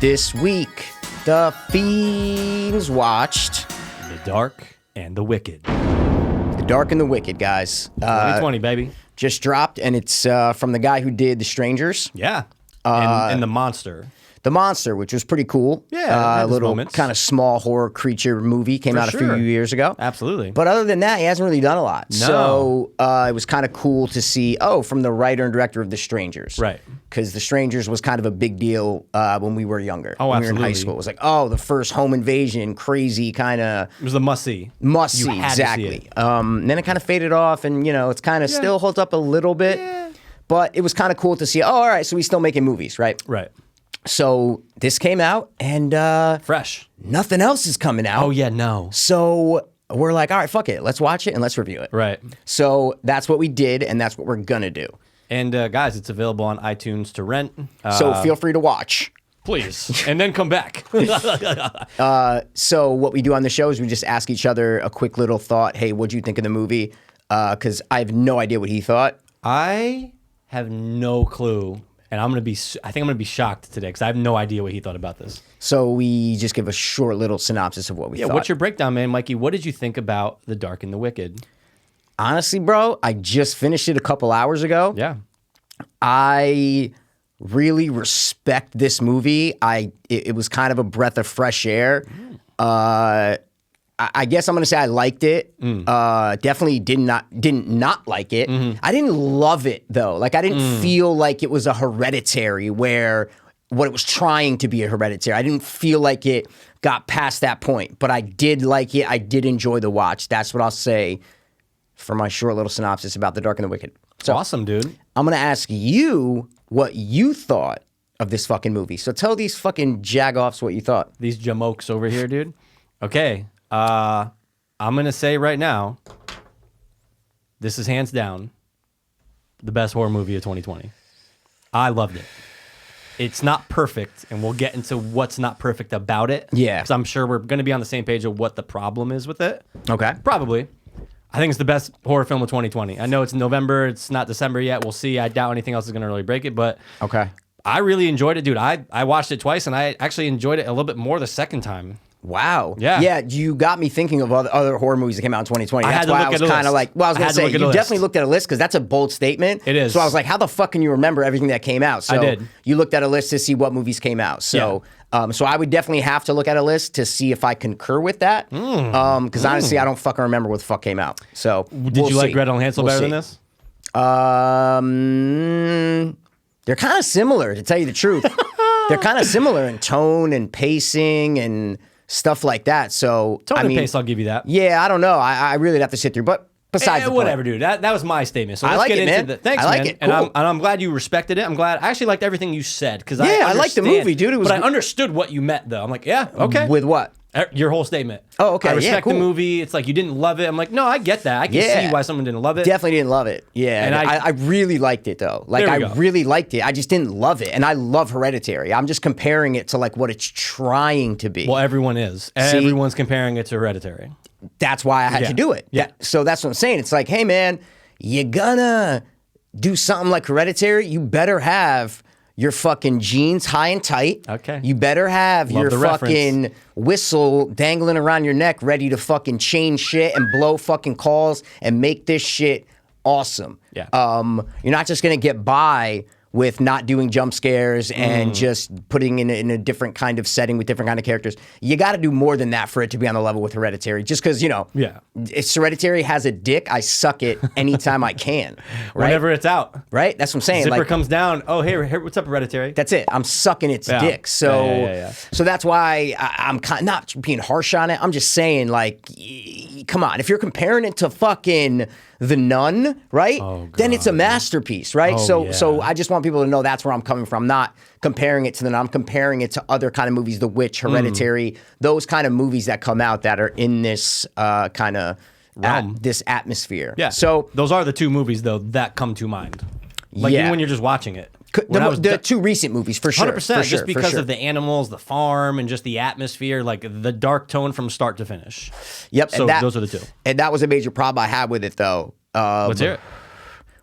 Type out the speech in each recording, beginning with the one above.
This week, the Fiends watched The Dark and the Wicked. The Dark and the Wicked, guys. 2020, baby. Just dropped, and it's from the guy who did The Strangers. Yeah. And The Monster. The Monster, which was pretty cool. Yeah, a little moments. kind of small horror creature movie. Came out a few years ago. Absolutely. But other than that, he hasn't really done a lot. No. So it was kind of cool to see, from the writer and director of The Strangers. Right. Because The Strangers was kind of a big deal when we were younger. Oh, when we were in high absolutely. school. It was like, the first home invasion, crazy kind of... It was the must-see. Must You see, had to see exactly. it. Then it kind of faded off, and it's kind of still holds up a little bit. Yeah. But it was kind of cool to see, all right, so he's still making movies, right? Right. So this came out, and Fresh. nothing else is coming out. Oh, yeah, no. So we're like, all right, fuck it. Let's watch it and let's review it. Right. So that's what we did, and that's what we're going to do. And guys, it's available on iTunes to rent. So feel free to watch. Please. And then come back. So what we do on the show is we just ask each other a quick little thought. Hey, what'd you think of the movie? Because I have no idea what he thought. I have no clue. And I think I'm going to be shocked today because I have no idea what he thought about this. So we just give a short little synopsis of what we thought. What's your breakdown, man? Mikey, what did you think about The Dark and the Wicked? Honestly, bro, I just finished it a couple hours ago. Yeah. I really respect this movie. It was kind of a breath of fresh air. I guess I'm gonna say I liked it. Definitely didn't not like it. I didn't love it though. Like I didn't feel like it was a Hereditary where what it was trying to be a Hereditary. I didn't feel like it got past that point, but I did like it. I did enjoy the watch. That's what I'll say for my short little synopsis about The Dark and the Wicked. So Awesome, dude. I'm gonna ask you what you thought of this fucking movie. So tell these fucking jagoffs what you thought. These jamokes over here, dude. Okay. I'm going to say right now, this is hands down the best horror movie of 2020. I loved it. It's not perfect, and we'll get into what's not perfect about it. Yeah. Because I'm sure we're going to be on the same page of what the problem is with it. Okay. Probably. I think it's the best horror film of 2020. I know it's November. It's not December yet. We'll see. I doubt anything else is going to really break it, but Okay. I really enjoyed it, dude. I watched it twice, and I actually enjoyed it a little bit more the second time. Wow. Yeah. Yeah, you got me thinking of other horror movies that came out in 2020. I That's had to why look I was at a kind of list. like, I was I going had to to say, look at a you list. definitely looked at a list because that's a bold statement. It is. So I was like, how the fuck can you remember everything that came out? So I did. You looked at a list to see what movies came out. So so I would definitely have to look at a list to see if I concur with that. Because honestly, I don't fucking remember what the fuck came out. So Did you like Gretel and Hansel better than this? They're kind of similar, to tell you the truth. They're kind of similar in tone and pacing and stuff like that. So Tone I and mean, pace, I'll give you that. yeah, I don't know. I really have to sit through. But besides the point. Whatever, dude. That was my statement. So I let's like get it, into man. the thanks, I like man. it. And Cool. I'm glad you respected it. I'm glad. I actually liked everything you said because I liked the movie, dude. It was but I good. understood what you meant though. I'm like, yeah, okay. With what? Your whole statement. Oh, okay. I Yeah, respect cool. the movie. It's like you didn't love it. I'm like, no, I get that. I can Yeah. see why someone didn't love it. Definitely didn't love it. Yeah, And and I really liked it though. Like There we I go. really liked it. I just didn't love it, and I love Hereditary. I'm just comparing it to like what it's trying to be. Well, everyone is. Everyone's comparing it to Hereditary. That's why I had Yeah. to do it. Yeah. So that's what I'm saying. It's like, hey man, you gonna do something like Hereditary, you better have your fucking jeans high and tight. Okay. You better have Love your the reference. fucking whistle dangling around your neck ready to fucking change shit and blow fucking calls and make this shit awesome. Yeah. You're not just gonna get by with not doing jump scares Mm. and just putting in a different kind of setting with different kind of characters. You got to do more than that for it to be on the level with Hereditary. Just because, Yeah. if Hereditary has a dick, I suck it anytime I can. Right? Whenever it's out. Right? That's what I'm saying. Zipper Like, comes down. Oh, hey, what's up, Hereditary? that's it. I'm sucking its Yeah. dick. So, Yeah. so that's why I'm not being harsh on it. I'm just saying, like, come on. If you're comparing it to fucking The Nun, right? Then it's a masterpiece, right? Oh, So yeah. I just want people to know that's where I'm coming from. I'm not comparing it to The Nun. I'm comparing it to other kind of movies, The Witch, Hereditary, those kind of movies that come out that are in this kind of this atmosphere. Yeah. So those are the two movies though that come to mind. Like Yeah. even when you're just watching it. When I was the two recent movies, for sure. 100%, for sure, just for because sure. of the animals, the farm, and just the atmosphere, like the dark tone from start to finish. Yep. So and those are the two. And that was a major problem I had with it, though. Let's hear it.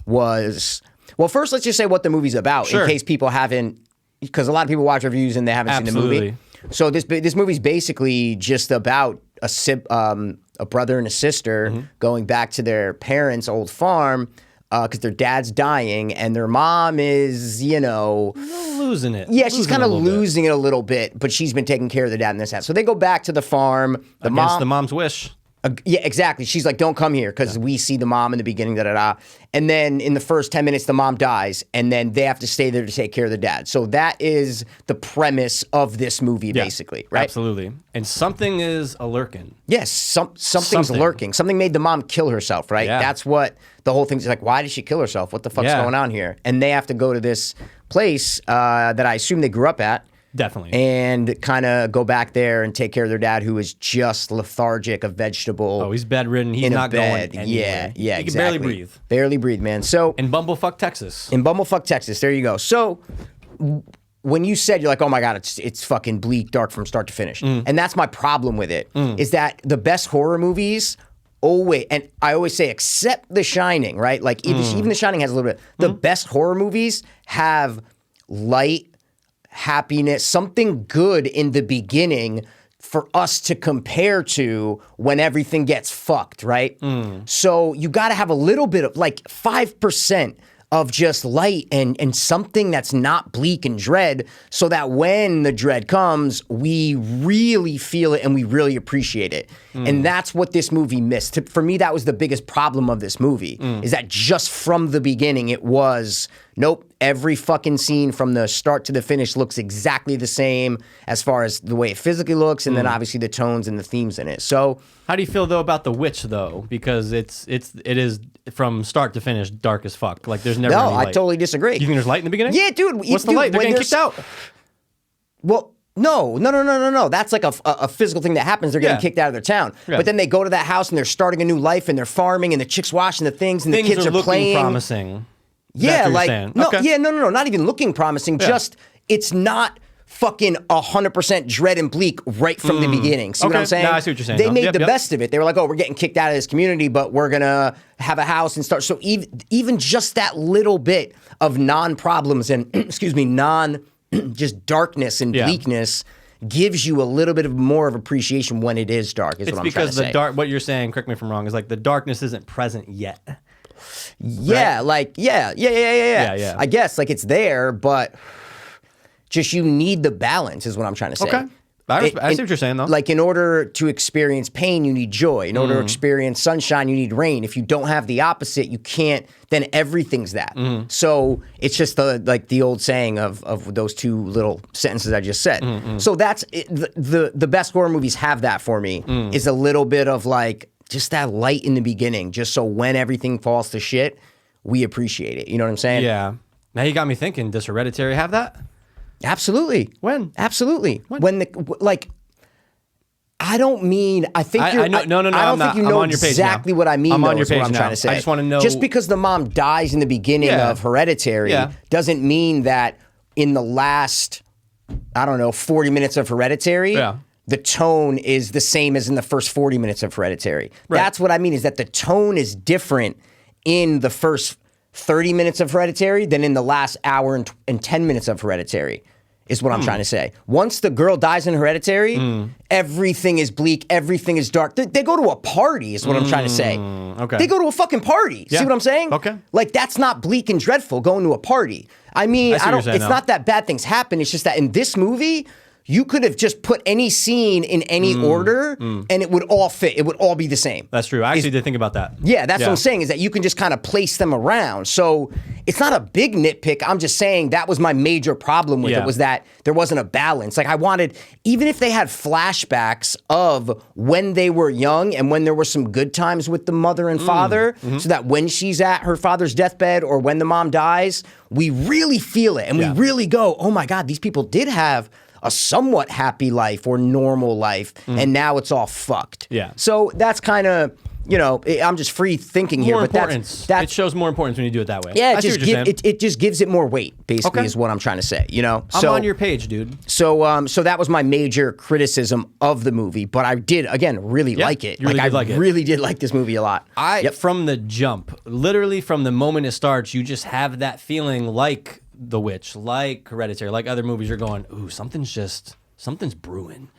Was well, first let's just say what the movie's about Sure. in case people haven't because a lot of people watch reviews and they haven't seen the movie. So this movie's basically just about a brother and a sister going back to their parents' old farm because their dad's dying and their mom is, losing it. Yeah, she's kind of losing it a little bit, but she's been taking care of the dad in this house. So they go back to the farm. Against the mom's wish. Yeah, exactly. She's like, don't come here because we see the mom in the beginning, da-da-da. And then in the first 10 minutes, the mom dies, and then they have to stay there to take care of the dad. So that is the premise of this movie, basically, right? Absolutely. And something is a-lurking. Yes, something's lurking. Something made the mom kill herself, right? Yeah. That's what the whole thing's like, why did she kill herself? What the fuck's going on here? And they have to go to this place that I assume they grew up at. Definitely. And kind of go back there and take care of their dad, who is just lethargic, a vegetable. Oh, he's bedridden. He's not going anywhere. Yeah, he can exactly. barely breathe. Barely breathe, man. So in Bumblefuck, Texas. There you go. So when you said, you're like, oh my God, it's fucking bleak, dark from start to finish. And that's my problem with it, is that the best horror movies always, and I always say, except The Shining, right? Like even The Shining has a little bit. The best horror movies have light, happiness, something good in the beginning for us to compare to when everything gets fucked, right? So you got to have a little bit of like 5% of just light and something that's not bleak and dread, so that when the dread comes, we really feel it and we really appreciate it. And that's what this movie missed. For me, that was the biggest problem of this movie, is that just from the beginning, it was, nope, every fucking scene from the start to the finish looks exactly the same as far as the way it physically looks, and then obviously the tones and the themes in it. So how do you feel though about The Witch though? Because it is from start to finish dark as fuck. Like there's never any light. I totally disagree. Do you think there's light in the beginning? Yeah, dude. What's the light? They're getting kicked out. Well, no. That's like a physical thing that happens. They're getting kicked out of their town. Yeah. But then they go to that house and they're starting a new life and they're farming and the chick's washing the things and the kids are playing. Looking promising. Yeah, like no, okay. No, not even looking promising. Yeah. Just it's not fucking 100% dread and bleak right from the beginning. See what I'm saying? No, I see what you're saying. They made the best of it. They were like, oh, we're getting kicked out of this community, but we're gonna have a house and start. So even just that little bit of non-problems and just darkness and bleakness gives you a little bit of more of appreciation when it is dark. Is what I'm trying to say. Because the dark. What you're saying, correct me if I'm wrong, is like the darkness isn't present yet. Yeah, right? Yeah. I guess like it's there, but just you need the balance is what I'm trying to say. Okay. I see what you're saying though. Like in order to experience pain, you need joy. In order to experience sunshine, you need rain. If you don't have the opposite, you can't, then everything's that. So it's just the old saying of those two little sentences I just said. So that's it. The best horror movies have that for me, is a little bit of like, just that light in the beginning, just so when everything falls to shit, we appreciate it. You know what I'm saying? Yeah. Now you got me thinking, does Hereditary have that? Absolutely. When? Absolutely. When I don't mean, I think you're, No, I don't think you know exactly what I mean. I'm on your page what I'm now. trying to say. I just want to know. Just because the mom dies in the beginning of Hereditary doesn't mean that in the last, 40 minutes of Hereditary, the tone is the same as in the first 40 minutes of Hereditary. Right. That's what I mean, is that the tone is different in the first 30 minutes of Hereditary than in the last hour and 10 minutes of Hereditary, is what I'm trying to say. Once the girl dies in Hereditary, everything is bleak, everything is dark. They go to a party, is what I'm trying to say. Okay. They go to a fucking party. See what I'm saying? Okay. Like, that's not bleak and dreadful, going to a party. I mean, it's not that bad things happen. It's just that in this movie, you could have just put any scene in any order and it would all fit. It would all be the same. That's true. I actually did think about that. Yeah, that's what I'm saying, is that you can just kind of place them around. So it's not a big nitpick. I'm just saying that was my major problem with it, was that there wasn't a balance. Like I wanted, even if they had flashbacks of when they were young and when there were some good times with the mother and father, so that when she's at her father's deathbed or when the mom dies, we really feel it and we really go, oh my God, these people did have a somewhat happy life or normal life, and now it's all fucked. Yeah. So that's kind of, I'm just free thinking here, but that's it shows more importance when you do it that way. Yeah, it just gives it more weight, basically, is what I'm trying to say. I'm on your page, dude. So that was my major criticism of the movie, but I did again really like it. You really did like this movie a lot. From the jump, literally from the moment it starts, you just have that feeling like The Witch, like Hereditary, like other movies, you're going, ooh, something's brewing.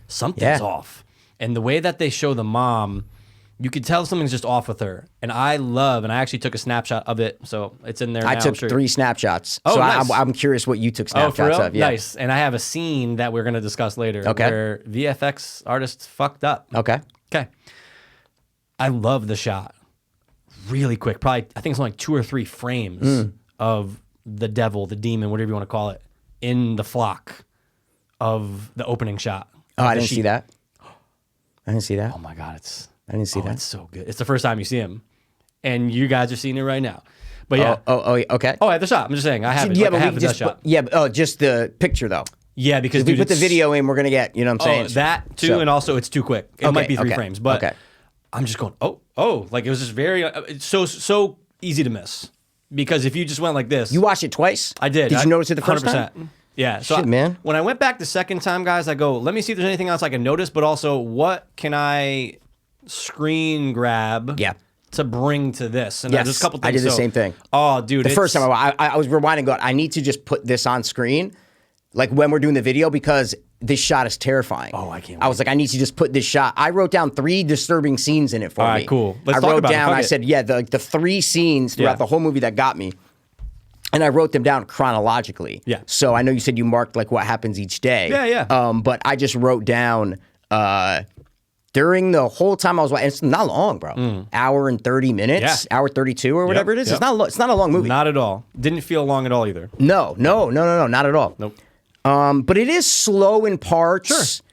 Something's off. And the way that they show the mom, you could tell something's just off with her. And I actually took a snapshot of it, so it's in there now. I took 3 snapshots. Oh, so nice. I'm curious what you took snapshots for real? of. Yeah. Nice. And I have a scene that we're going to discuss later where VFX artists fucked up. Okay. I love the shot. Really quick. Probably, I think it's only 2 or 3 frames of the devil, the demon, whatever you want to call it, in the flock of the opening shot. Oh, I didn't see that. I didn't see that. Oh my God, I didn't see that. It's so good. It's the first time you see him, and you guys are seeing it right now. But yeah. Okay. Oh, I have the shot. I'm just saying, I have it. Yeah, like, but I have we the just shot. just the picture though. Yeah, because If we dude, put the it's- video in, we're gonna get. You know what I'm saying? that too, So- and also it's too quick. It might be 3 okay, frames, but okay. I'm just going, like it was just very, it's so easy to miss because if you just went like this, You watched it twice? I did. Did you notice it the first 100%. time? Yeah. So Shit, man. When I went back the second time, guys, I go, let me see if there's anything else I can notice, but also what can I screen grab to bring to this? And Yes, there's a couple things. I did the same thing. Oh, dude. The first time I was rewinding, going, I need to just put this on screen, like when we're doing the video, because this shot is terrifying. Oh, I can't I was like, I need to just put this shot. I wrote down 3 disturbing scenes in it for me. All right, cool. Let's I talk wrote about it. down, Fuck I it. said, the 3 scenes throughout Yeah. the whole movie that got me. And I wrote them down chronologically. Yeah. So I know you said you marked like what happens each day. Yeah. But I just wrote down during the whole time I was watching. It's not long, bro. Hour and 30 minutes. Yeah. Hour 32 or whatever it is. Yep. It's not a long movie. Not at all. Didn't feel long at all either. No, not at all. Nope. But it is slow in parts. Sure.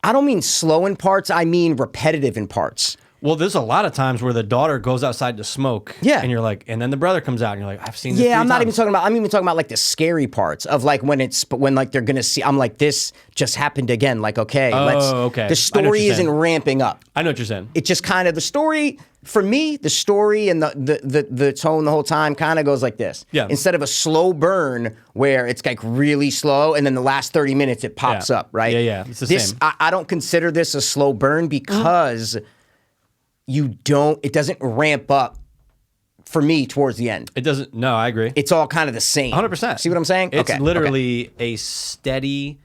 I don't mean slow in parts. I mean repetitive in parts. Well, there's a lot of times where the daughter goes outside to smoke. Yeah. And you're like, and then the brother comes out and you're like, I've seen this. Yeah, 3 I'm not even times. talking about. I'm even talking about like the scary parts of like when like they're gonna see. I'm like, this just happened again. Like, okay, okay. The I know what story you're isn't saying. ramping up. I know what you're saying. It just kind of the story for me. The story and the tone the whole time kind of goes like this. Yeah. Instead of a slow burn where it's like really slow and then the last 30 minutes it pops Yeah. up. Right. Yeah. It's the same. I don't consider this a slow burn because. It doesn't ramp up for me towards the end. It doesn't. No, I agree. It's all kind of the same. 100%. See what I'm saying? It's Okay, literally a steady,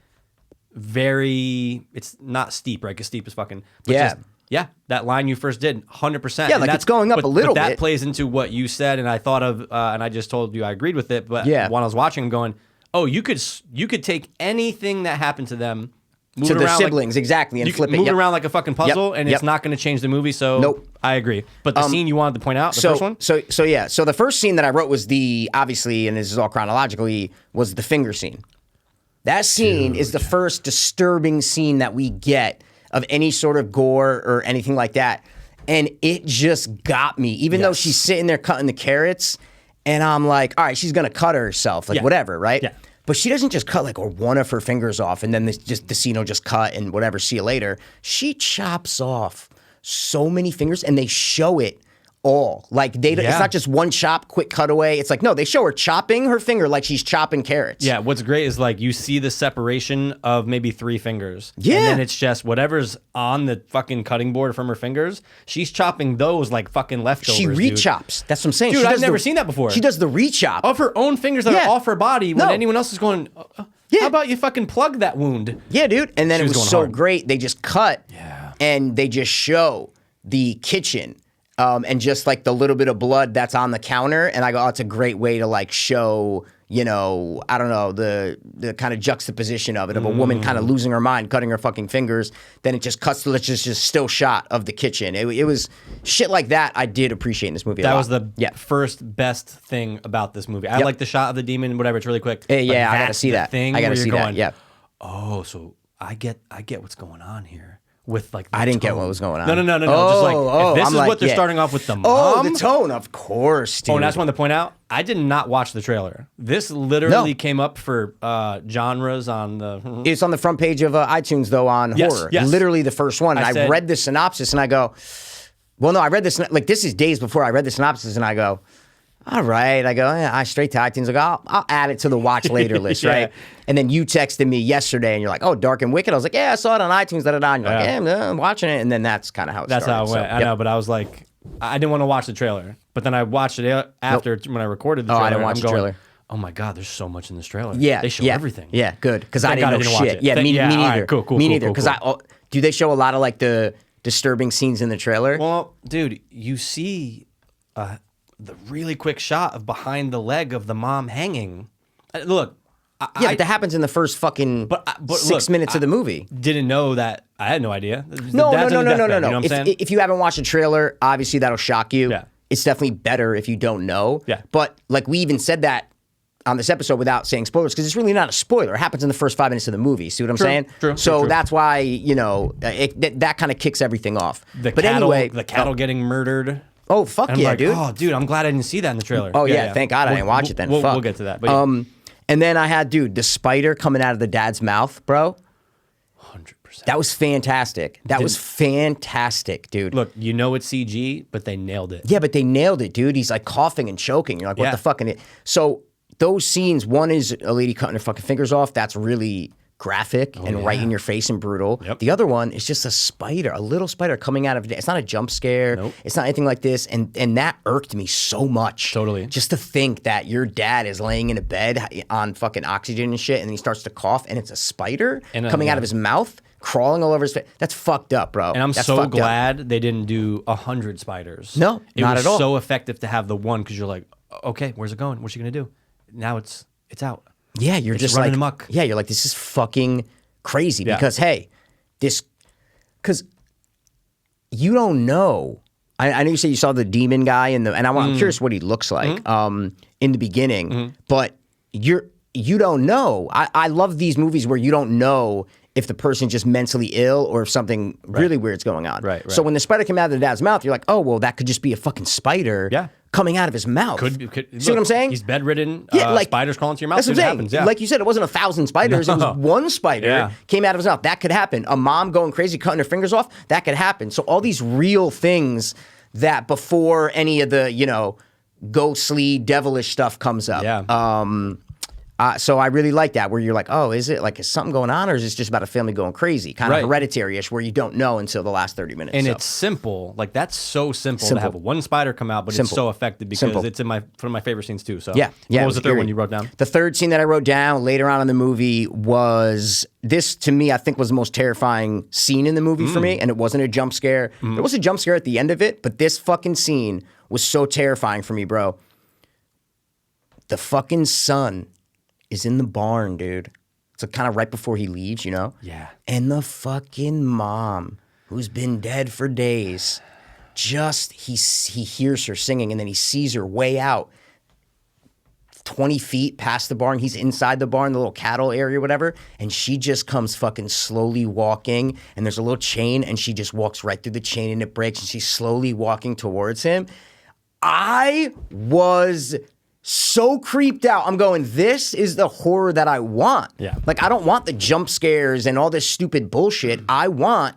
it's not steep, right? Because steep is fucking. But Yeah. That line you first did, 100%. Yeah, And like that's- it's going up a little but that bit. plays into what you said, and I thought of, and I just told you I agreed with it. But Yeah. when I was watching, I'm going, oh, you could take anything that happened to them, move To it the around siblings, like, exactly, and you flip can it. move Yep. it around like a fucking puzzle, and Yep. it's not going to change the movie. So Nope. I agree. But the scene you wanted to point out, the first one, So the first scene that I wrote was obviously, and this is all chronologically, was the finger scene. That scene is the first disturbing scene that we get of any sort of gore or anything like that. And it just got me, even though she's sitting there cutting the carrots, and I'm like, all right, she's gonna cut herself, like whatever, right? Yeah. But she doesn't just cut like one of her fingers off and then the scene will just cut and whatever, see you later. She chops off so many fingers and they show it all. Like it's not just one chop, quick cutaway. It's like, no, they show her chopping her finger like she's chopping carrots. yeah, what's great is like you see the separation of maybe 3 fingers. Yeah. And then it's just whatever's on the fucking cutting board from her fingers, she's chopping those like fucking leftovers. She dude. rechops. That's what I'm saying. Dude, She I've does never seen that before. She does the rechop. Of her own fingers that Yeah. are off her body when No. anyone else is going, how about you fucking plug that wound? Yeah, dude. And then She it was was going so hard. great. They just cut and they just show the kitchen and just like the little bit of blood that's on the counter. And I go, oh, it's a great way to like show, I don't know, the kind of juxtaposition of it, of a woman kind of losing her mind, cutting her fucking fingers. Then it just cuts to just still shot of the kitchen. It was shit like that I did appreciate in this movie a That lot. was the Yeah. first best thing about this movie. I Yep. like the shot of the demon, whatever. It's really quick. Yeah, but yeah, I gotta that's see the that. Thing I gotta where see you're that. going, Yeah. Oh, so I get what's going on here with like. The I didn't get tone. what was going on. No. Oh, Just like if this I'm is like, what they're yeah. starting off with the mom. Oh, the tone, of course, dude. Oh, and I just wanted to point out, I did not watch the trailer. This literally came up for genres on the. It's on the front page of iTunes, though, on Yes, horror. yes. Literally the first one. And I I said- read the synopsis and I go, well, no, I read this. Like, this is days before I read the synopsis and I go, all right. I go, yeah, I straight to iTunes. I go, I'll add it to the watch later list, Yeah. right? And then you texted me yesterday and you're like, oh, Dark and Wicked. I was like, yeah, I saw it on iTunes. Da, da, da. And you're like, yeah, I'm watching it. And then that's kind of how it That's started. how it went. So, I yep. know, but I was like, I didn't want to watch the trailer. But then I watched it after when I recorded the Oh, trailer. I didn't watch I'm the going, trailer. Oh my God, there's so much in this trailer. Yeah, They show yeah, everything. Yeah, good. Because I Thank didn't God I know didn't watch shit. it. Yeah, me all neither. right, cool, Me neither. cool, Because cool. do they show a lot of like the disturbing scenes in the trailer? Well, dude, you see the really quick shot of behind the leg of the mom hanging. Look, yeah, but that happens in the first fucking but 6 minutes of the movie. didn't know that. I had no idea. No. You know what I'm saying? If you haven't watched a trailer, obviously that'll shock you. Yeah. It's definitely better if you don't know. Yeah. But like we even said that on this episode without saying spoilers because it's really not a spoiler. It happens in the first 5 minutes of the movie. See what I'm saying? True. That's why that kind of kicks everything off. The cattle getting murdered. Oh fuck And I'm yeah, like, dude! Oh, dude, I'm glad I didn't see that in the trailer. Oh yeah, thank God I didn't watch it then. Fuck. We'll get to that. But and then I had the spider coming out of the dad's mouth, bro. 100%. That was fantastic. That was fantastic, dude. Look, you know it's CG, but they nailed it. Yeah, but they nailed it, dude. He's like coughing and choking. You're like, what the fuck? So those scenes, one is a lady cutting her fucking fingers off. That's really graphic and right in your face and brutal. Yep. The other one is just a little spider coming out of it. It's not a jump scare. Nope. It's not anything like this. And that irked me so much. Totally. Just to think that your dad is laying in a bed on fucking oxygen and shit, and he starts to cough, and it's a spider coming out of his mouth, crawling all over his face. That's fucked up, bro. And I'm That's so fucked up. glad they didn't do 100 spiders. No, not at all. It was so effective to have the one because you're like, okay, where's it going? What's she gonna do? Now it's out. Yeah, you're It's just running like, amok. yeah, you're like, this is fucking crazy Yeah. because because you don't know. I know you say you saw the demon guy and I'm curious what he looks like in the beginning, but you don't know. I love these movies where you don't know if the person's just mentally ill or if something really weird's going on. Right. So when the spider came out of the dad's mouth, you're like, oh well, that could just be a fucking spider coming out of his mouth. See what I'm saying? He's bedridden. Yeah, like spiders crawling to your mouth. That's what I'm saying. Happens, yeah. Like you said, it wasn't 1,000 spiders. It was one spider came out of his mouth. That could happen. A mom going crazy, cutting her fingers off. That could happen. So all these real things that before any of the ghostly, devilish stuff comes up. Yeah. So I really like that, where you're like, oh, is something going on, or is this just about a family going crazy? Kind of hereditary-ish, where you don't know until the last 30 minutes. And it's simple. Like, that's so simple to have one spider come out, but it's so effective because it's in one of my favorite scenes, too. So yeah. What was the third one you wrote down? The third scene that I wrote down later on in the movie was, this to me, I think was the most terrifying scene in the movie for me, and it wasn't a jump scare. There was a jump scare at the end of it, but this fucking scene was so terrifying for me, bro. The fucking son is in the barn, dude. It's kind of right before he leaves, Yeah. And the fucking mom, who's been dead for days, he hears her singing, and then he sees her way out 20 feet past the barn. He's inside the barn, the little cattle area, whatever, and she just comes fucking slowly walking, and there's a little chain, and she just walks right through the chain, and it breaks, and she's slowly walking towards him. I was so creeped out. I'm going, this is the horror that I want. Yeah. Like, I don't want the jump scares and all this stupid bullshit. I want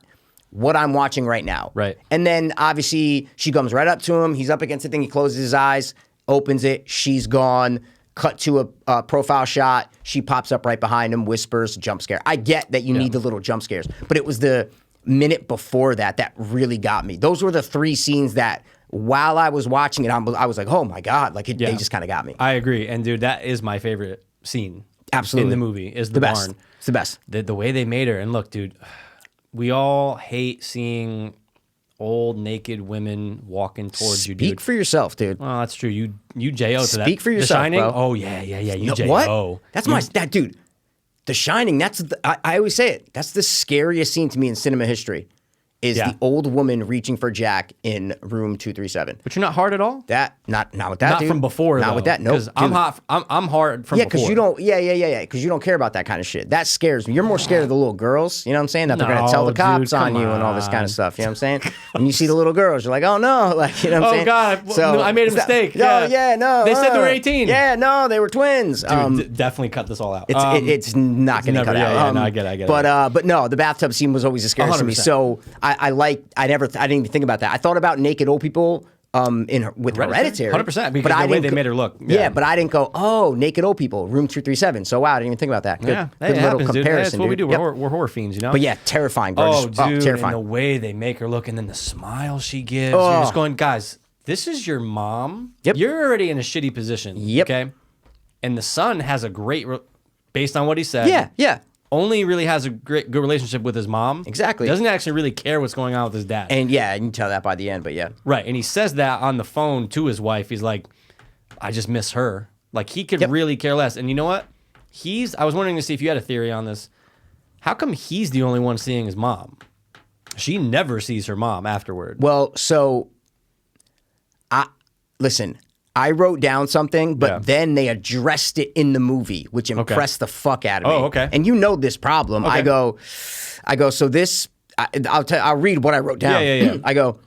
what I'm watching right now. Right. And then, obviously, she comes right up to him. He's up against the thing. He closes his eyes, opens it. She's gone. Cut to a profile shot. She pops up right behind him, whispers, jump scare. I get that you need the little jump scares, but it was the minute before that really got me. Those were the three scenes that, while I was watching it, I was like, oh my God, like they just kind of got me. I agree. And dude, that is my favorite scene. Absolutely. In the movie is the best. barn. It's the best. The way they made her. And look, dude, we all hate seeing old naked women walking towards you, dude. Speak for yourself, dude. Well, that's true. You J.O. to that. Speak for yourself, The Shining? bro. Oh, yeah. You J.O. What? That's that dude. The Shining, I always say it. That's the scariest scene to me in cinema history. Is the old woman reaching for Jack in room 237. But you're not hard at all? That not with that, Not dude. from before, Not though. with that, no. Because I'm hard from before. because you don't, because you don't care about that kind of shit. That scares me. You're more scared of the little girls, you know what I'm saying? That they're going to tell the No, cops dude, on come you and all this kind on. of stuff, you know what I'm saying? When you see the little girls, you're like, oh no, like, you know what I'm saying? Oh, God, no, I made a mistake. No, no. They said they were 18. Yeah, no, they were twins. Dude, definnely cut this all out. It's not going to cut out. Yeah, no, I get it. But no, the bathtub scene was always the scariest to me. 100%. So I didn't even think about that. I thought about naked old people with Hereditary. 100%, because the way they made her look. Yeah, but I didn't go, oh, naked old people, room 237. So wow, I didn't even think about that. Good, Yeah, good it little happens, dude. comparison. That's what we do. Yep. We're horror fiends, you know? But yeah, terrifying, bro. Oh, dude, terrifying. and the way they make her look, and then the smile she gives. You're just going, guys, this is your mom. Yep. You're already in a shitty position. Yep. Okay? And the son has a great, based on what he said. Yeah. Only really has a good relationship with his mom. Exactly. Doesn't actually really care what's going on with his dad. And yeah, you can tell that by the end, but yeah. Right. And he says that on the phone to his wife. He's like, I just miss her. Like, he could really care less. And you know what? I was wondering to see if you had a theory on this. How come he's the only one seeing his mom? She never sees her mom afterward. Well, so listen, I wrote down something, but then they addressed it in the movie, which impressed the fuck out of me. Oh, okay. And you know this problem. Okay. I go, so this, I'll read what I wrote down. Yeah. I go,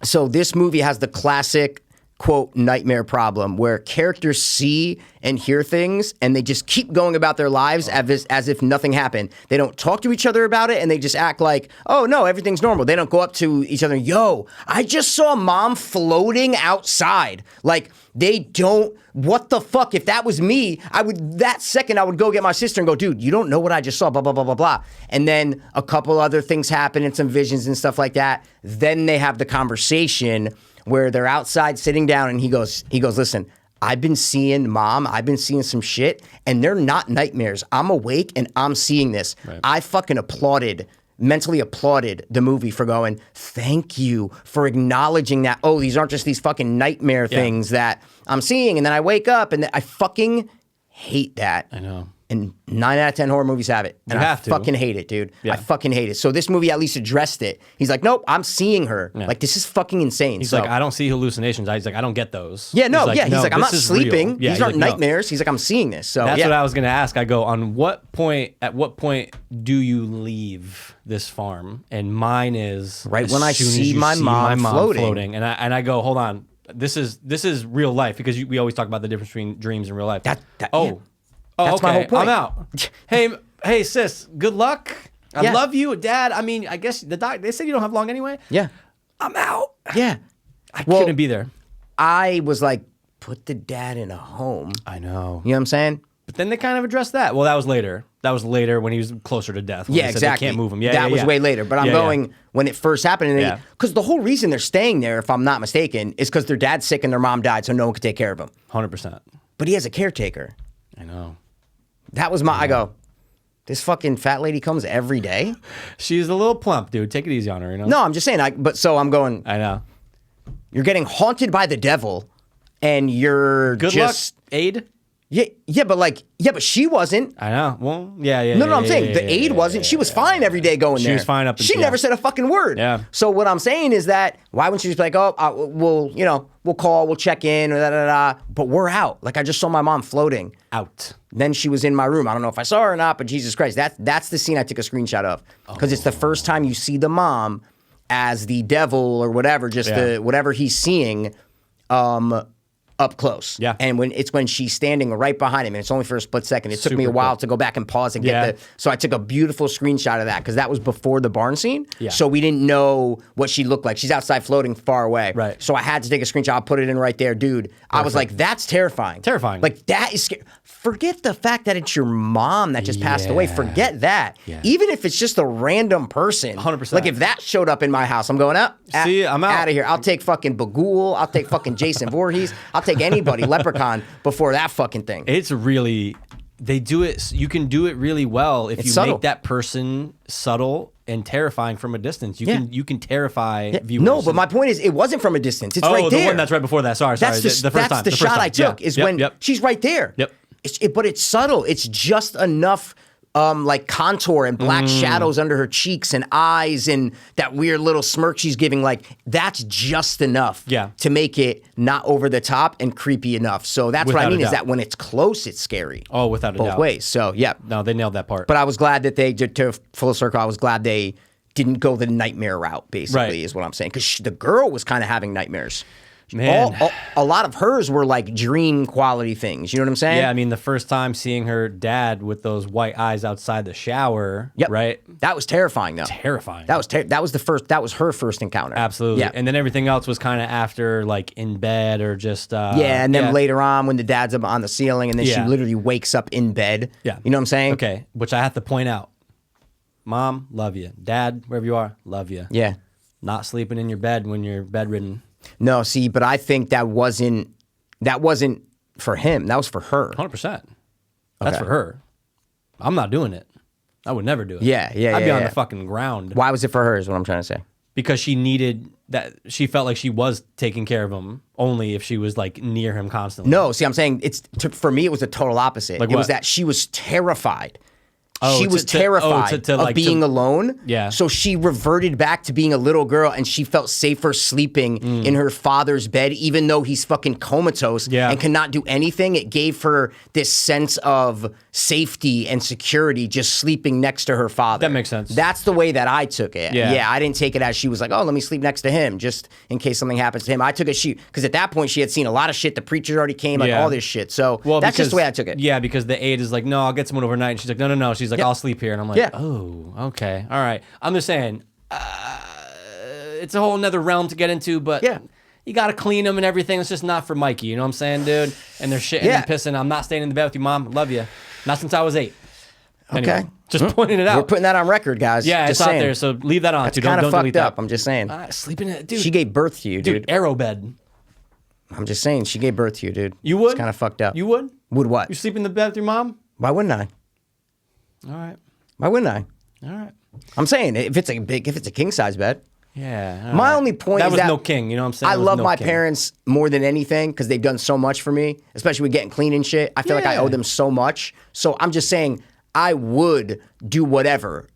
so this movie has the classic, quote, nightmare problem where characters see and hear things and they just keep going about their lives as if nothing happened. They don't talk to each other about it and they just act like, oh no, everything's normal. They don't go up to each other, yo, I just saw mom floating outside. Like, they don't, what the fuck? If that was me, that second I would go get my sister and go, dude, you don't know what I just saw, blah, blah, blah, blah, blah. And then a couple other things happen and some visions and stuff like that. Then they have the conversation where they're outside sitting down and he goes, listen, I've been seeing mom, I've been seeing some shit, and they're not nightmares. I'm awake and I'm seeing this. Right. I fucking mentally applauded the movie for going, thank you for acknowledging that, oh, these aren't just these fucking nightmare things that I'm seeing, and then I wake up and I fucking hate that. I know. And 9 out of 10 horror movies have it. And I fucking hate it, dude. Yeah. I fucking hate it. So this movie at least addressed it. He's like, nope, I'm seeing her. Yeah. Like, this is fucking insane. He's like, I don't see hallucinations. He's like, I don't get those. Yeah, no, he's like, I'm not sleeping. Yeah, these aren't like, nightmares. He's like, I'm seeing this. So that's what I was going to ask. I go, at what point do you leave this farm? And mine is right when I see my mom floating. And I go, hold on. This is real life, because we always talk about the difference between dreams and real life. That's okay. my whole point. I'm out. Hey, sis, good luck. I love you, Dad. I mean, I guess they said you don't have long anyway. Yeah. I'm out. Yeah. I couldn't be there. I was like, put the dad in a home. I know. You know what I'm saying? But then they kind of addressed that. Well, that was later. That was later when he was closer to death. Yeah, exactly. They can't move him. That was way later. But I'm going when it first happened. Because the whole reason they're staying there, if I'm not mistaken, is because their dad's sick and their mom died, so no one could take care of him. 100%. But he has a caretaker. I know. That was I go, this fucking fat lady comes every day? She's a little plump, dude. Take it easy on her, you know? No, I'm just saying. I'm going. I know. You're getting haunted by the devil, and you're Good just... luck, aid? Yeah, but she wasn't. I know. Well, yeah. No, I'm saying the aide wasn't. She was fine every day going there. She was fine up. She never said a fucking word. Yeah. So what I'm saying is that why wouldn't she just be like, oh, we'll call, we'll check in, or da. But we're out. Like, I just saw my mom floating. Out. Then she was in my room. I don't know if I saw her or not, but Jesus Christ, that's the scene I took a screenshot of, because it's the first time you see the mom as the devil or whatever, whatever he's seeing. Up close. Yeah. And when she's standing right behind him, and it's only for a split second. It took me a while to go back and pause and get so I took a beautiful screenshot of that, because that was before the barn scene. Yeah. So we didn't know what she looked like. She's outside floating far away. Right. So I had to take a screenshot. I'll put it in right there. Dude, I was like, that's terrifying. Terrifying. Like, that is scary. Forget the fact that it's your mom that just passed away. Forget that. Yeah. Even if it's just a random person. 100%. Like, if that showed up in my house, I'm going up. See, I'm out of here. I'll take fucking Bagul. I'll take fucking Jason Voorhees. I'll take anybody. Leprechaun before that fucking thing. It's really, they do it. You can do it really well if you make that person subtle and terrifying from a distance. You can terrify viewers. No, but my point is, it wasn't from a distance. It's right there. The one that's right before that. Sorry. That's the first time. The shot I took is when she's right there. Yep. But it's subtle. It's just enough like contour and black shadows under her cheeks and eyes and that weird little smirk she's giving. Like, that's just enough to make it not over the top and creepy enough. So that's what I mean, is that when it's close, it's scary. Oh, without a doubt. Both ways. So, yeah. No, they nailed that part. But I was glad that they, to full circle, I was glad they didn't go the nightmare route, basically, is what I'm saying. Because the girl was kind of having nightmares. Man. A lot of hers were like dream quality things. You know what I'm saying? Yeah, I mean, the first time seeing her dad with those white eyes outside the shower, right? That was terrifying, though. Terrifying. That was her first encounter. Absolutely. Yeah. And then everything else was kind of after, like, in bed or just... and then later on when the dad's up on the ceiling and then she literally wakes up in bed. Yeah. You know what I'm saying? Okay, which I have to point out. Mom, love you. Dad, wherever you are, love you. Yeah. Not sleeping in your bed when you're bedridden. No, see, but I think that wasn't for him. That was for her. 100%. That's Okay. for her. I'm not doing it. I would never do it. Yeah, I'd be on yeah. the fucking ground. Why was it for her is what I'm trying to say. Because she needed that. She felt like she was taking care of him only if she was like near him constantly. No, see, I'm saying for me, it was the total opposite. Like it was what? that she was terrified. Oh, she was terrified of being alone. Yeah. So she reverted back to being a little girl, and she felt safer sleeping in her father's bed, even though he's fucking comatose and cannot do anything. It gave her this sense of safety and security just sleeping next to her father. That makes sense. That's the way that I took it. Yeah. I didn't take it as she was like, oh, let me sleep next to him just in case something happens to him. I took it because at that point she had seen a lot of shit. The preacher already came, like all this shit. So that's just the way I took it. Yeah, because the aide is like, no, I'll get someone overnight. And she's like, no. She's like, I'll sleep here. And I'm like, oh, okay. All right. I'm just saying, it's a whole nother realm to get into, but you got to clean them and everything. It's just not for Mikey. You know what I'm saying, dude? And they're shitting and pissing. I'm not staying in the bed with you, Mom. Love you. Not since I was 8. Anyway, Okay. Just pointing it out. We're putting that on record, guys. Yeah, just it's saying. out there, so leave that on. It's Too. kind of Don't delete fucked up. that. I'm just saying. Sleeping in it, dude. She gave birth to you, dude. Arrow bed. I'm just saying, she gave birth to you, dude. You would? It's kind of fucked up. You would? Would what? You sleep in the bed with your mom? Why wouldn't I? All right. Why wouldn't I? All right. I'm saying if it's a king size bed. Yeah. My only point that is was that no king. You know what I'm saying? I There was love no my king. parents more than anything because they've done so much for me, especially with getting clean and shit. I feel like I owe them so much. So I'm just saying I would do whatever,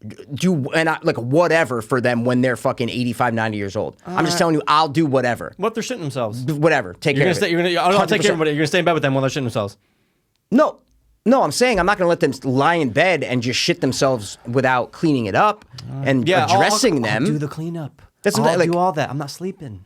whatever for them when they're fucking 85, 90 years old. I'm just telling you, I'll do whatever. What if they're shitting themselves? Whatever. Take care of it. I'll take care of 100%. it. You're gonna stay in bed with them while they're shitting themselves. No, I'm saying I'm not going to let them lie in bed and just shit themselves without cleaning it up and addressing them. I'll do the cleanup. That's I'll like, do all that. I'm not sleeping.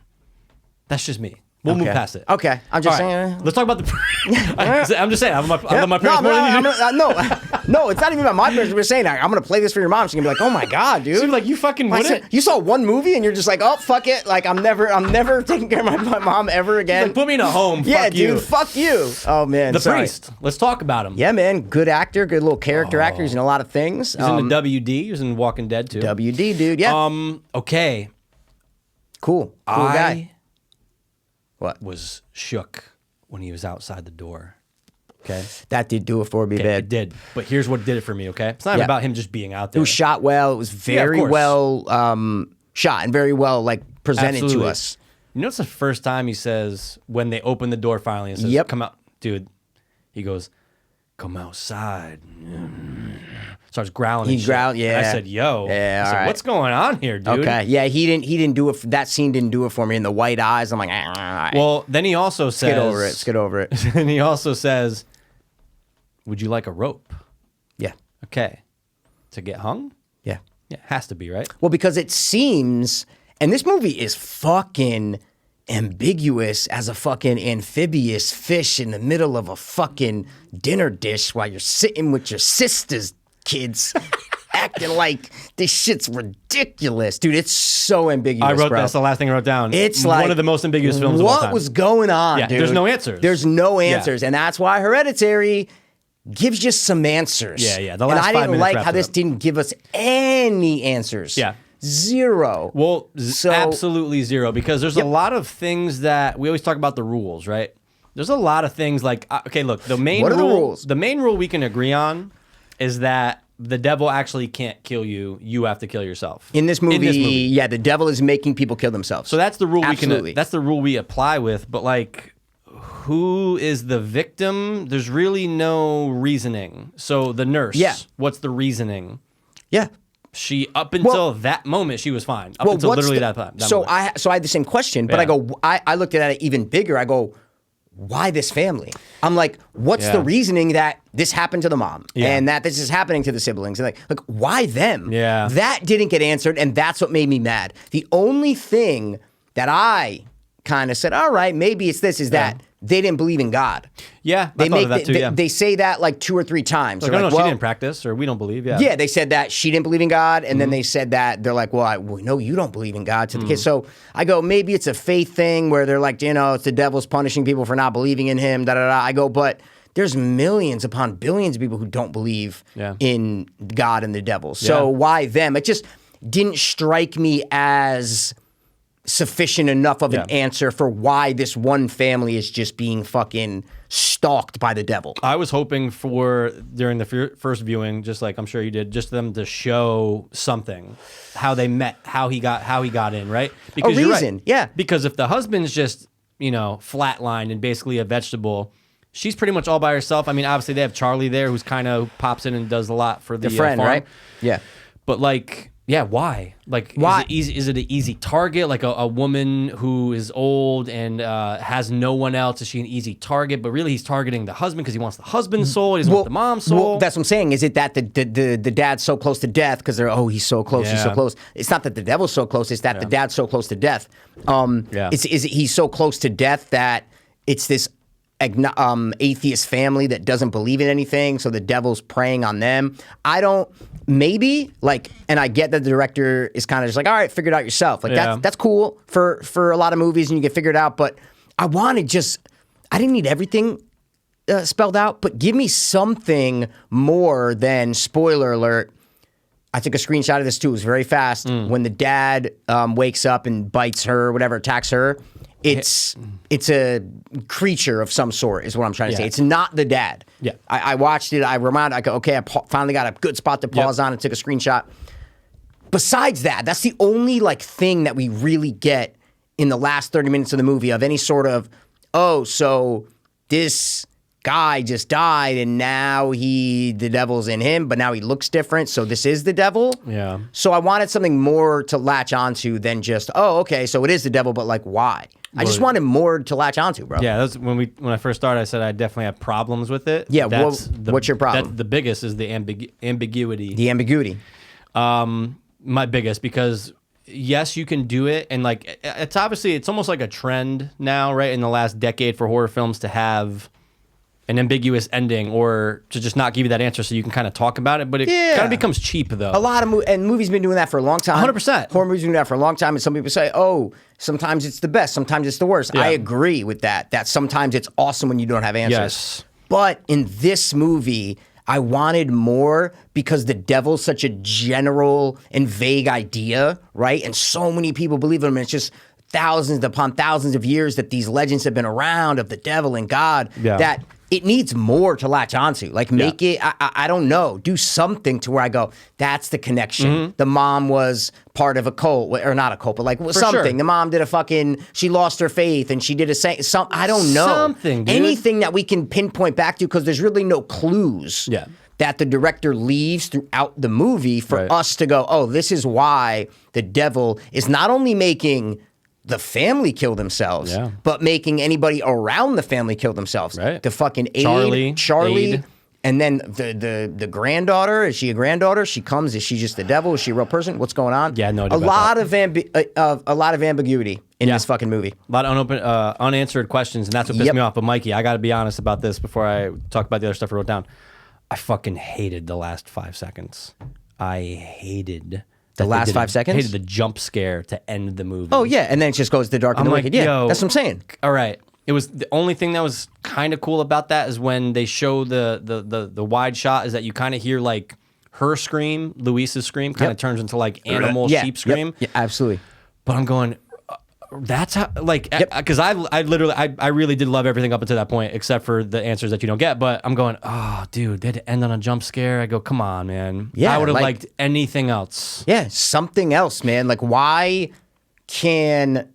That's just me. We'll move past it. Okay, I'm just saying. Let's talk about the. I'm just saying. I love my parents more than you. No, it's not even about my parents. We're saying I'm gonna play this for your mom. She's gonna be like, "Oh my god, dude!" She's like, "You fucking wouldn't." You saw one movie and you're just like, "Oh fuck it!" Like I'm never taking care of my mom ever again. Like, put me in a home. Yeah, fuck dude, you. fuck you. Oh man, The sorry. Priest. Let's talk about him. Yeah, man, good actor, good little character actor. He's in a lot of things. He's in the WD. He was in Walking Dead too. WD, dude. Yeah. Okay. Cool guy. What? Was shook when he was outside the door. Okay. That did do it for me, Okay, bad. it did. But here's what did it for me, okay? It's not about him just being out there. It was shot well. It was very course. well shot and very well presented Absolutely. to us. You know, it's the first time he says, when they open the door finally and says, Yep. come out. Dude, he goes, come outside. Starts growling. He and shit. growled, And yeah. I said, yo. Yeah, I said, all right. what's going on here, dude? Okay. Yeah, he didn't do it. That scene didn't do it for me. In the white eyes, I'm like, all right. Well, then he also says. Skid over it. And he also says, would you like a rope? Yeah. Okay. To get hung? Yeah. Yeah, has to be, right? Well, because it seems, and this movie is fucking ambiguous as a fucking amphibious fish in the middle of a fucking dinner dish while you're sitting with your sister's kids. Acting like this shit's ridiculous. Dude, it's so ambiguous, I wrote bro. that's the last thing I wrote down. It's like one of the most ambiguous films of all time. What was going on, Yeah, dude? there's no answers. There's no answers. And that's why Hereditary gives you some answers. Yeah. The and last I 5 didn't minutes like wrapped how it this up. didn't give us any answers. Yeah. Zero. Well, So- absolutely zero, because there's a lot of things that we always talk about the rules, right? There's a lot of things like, okay, look, the main What are the rule, rules? the main rule we can agree on is that the devil actually can't kill you. You have to kill yourself. In this movie, yeah, the devil is making people kill themselves. So that's the rule Absolutely. that's the rule we apply with, but like, who is the victim? There's really no reasoning. So the nurse, what's the reasoning? Yeah. She, up until that moment, she was fine. Up until literally that time. So I had the same question, but I looked at it even bigger. I go, why this family? I'm like, what's the reasoning that this happened to the mom and that this is happening to the siblings? And like, why them? Yeah. That didn't get answered, and that's what made me mad. The only thing that I kind of said, all right, maybe it's this, is that they didn't believe in God. Yeah, I thought of that too, they say that like 2 or 3 times. Like, They're no, like, she well, didn't practice, or we don't believe. yeah, they said that she didn't believe in God, and then they said that they're like, well, we know you don't believe in God to the kids. So I go, maybe it's a faith thing where they're like, it's the devil's punishing people for not believing in him, da da da. I go, but there's millions upon billions of people who don't believe in God and the devil. So why them? It just didn't strike me as sufficient enough of an answer for why this one family is just being fucking stalked by the devil. I was hoping for, during the first viewing, just like I'm sure you did, just them to show something, how they met, how he got in, right? Because a reason, yeah. Because if the husband's just, flatlined and basically a vegetable, she's pretty much all by herself. I mean, obviously they have Charlie there, who's kind of pops in and does a lot for the friend, farm. right? Yeah. But why? Like, why? Is it an easy target? Like a woman who is old and has no one else, is she an easy target? But really, he's targeting the husband because he wants the husband's soul. He doesn't want the mom's soul. Well, that's what I'm saying. Is it that the dad's so close to death because he's so close, he's so close. It's not that the devil's so close. It's that the dad's so close to death. Is it he's so close to death that it's this atheist family that doesn't believe in anything, so the devil's preying on them? Maybe, and I get that the director is kind of just like, all right, figure it out yourself. That's cool for a lot of movies and you can figure it out, but I didn't need everything spelled out, but give me something more than, spoiler alert, I took a screenshot of this too, it was very fast, when the dad wakes up and bites her or whatever, attacks her, it's a creature of some sort is what I'm trying to say. It's not the dad. Yeah. I watched it. I go, okay, I finally got a good spot to pause on and took a screenshot. Besides that, that's the only thing that we really get in the last 30 minutes of the movie of any sort of, so this guy just died and now the devil's in him, but now he looks different, so this is the devil. Yeah. So I wanted something more to latch onto than just, okay, so it is the devil, but why? I just wanted more to latch onto, bro. Yeah, that's when I first started, I said I definitely have problems with it. Yeah, what's your problem? The biggest is the ambiguity. The ambiguity. My biggest, because yes, you can do it, and it's almost like a trend now, right, in the last decade for horror films to have an ambiguous ending or to just not give you that answer so you can kind of talk about it, but it kind of becomes cheap, though. A lot of movies been doing that for a long time. 100%. Horror movies been doing that for a long time, and some people say, sometimes it's the best, sometimes it's the worst. Yeah. I agree with that sometimes it's awesome when you don't have answers. Yes. But in this movie, I wanted more because the devil's such a general and vague idea, right? And so many people believe in him, and it's just thousands upon thousands of years that these legends have been around of the devil and God, that it needs more to latch onto. Make it, I don't know, do something to where I go, that's the connection. Mm-hmm. The mom was part of a cult, or not a cult, but something. Sure. The mom did she lost her faith and she did I don't know. Something, dude. Anything that we can pinpoint back to, because there's really no clues that the director leaves throughout the movie for us to go, this is why the devil is not only making the family kill themselves, but making anybody around the family kill themselves. Right. The fucking Charlie, and then the granddaughter. Is she a granddaughter? She comes. Is she just the devil? Is she a real person? What's going on? Yeah, no idea. A lot of ambiguity in this fucking movie. A lot of unanswered questions, and that's what pissed me off. But Mikey, I got to be honest about this before I talk about the other stuff I wrote down. I fucking hated the last 5 seconds. I hated the last 5 seconds? I hated the jump scare to end the movie. Oh, yeah. And then it just goes to dark and the wicked. Yeah, that's what I'm saying. All right. It was the only thing that was kind of cool about that is when they show the wide shot is that you kind of hear her scream, Luis's scream, kind of turns into animal sheep scream. Yeah, absolutely. But I'm going, that's how, because I really did love everything up until that point, except for the answers that you don't get. But I'm going, dude, they had to end on a jump scare. I go, come on, man. Yeah, I would have liked anything else. Yeah, something else, man. Why can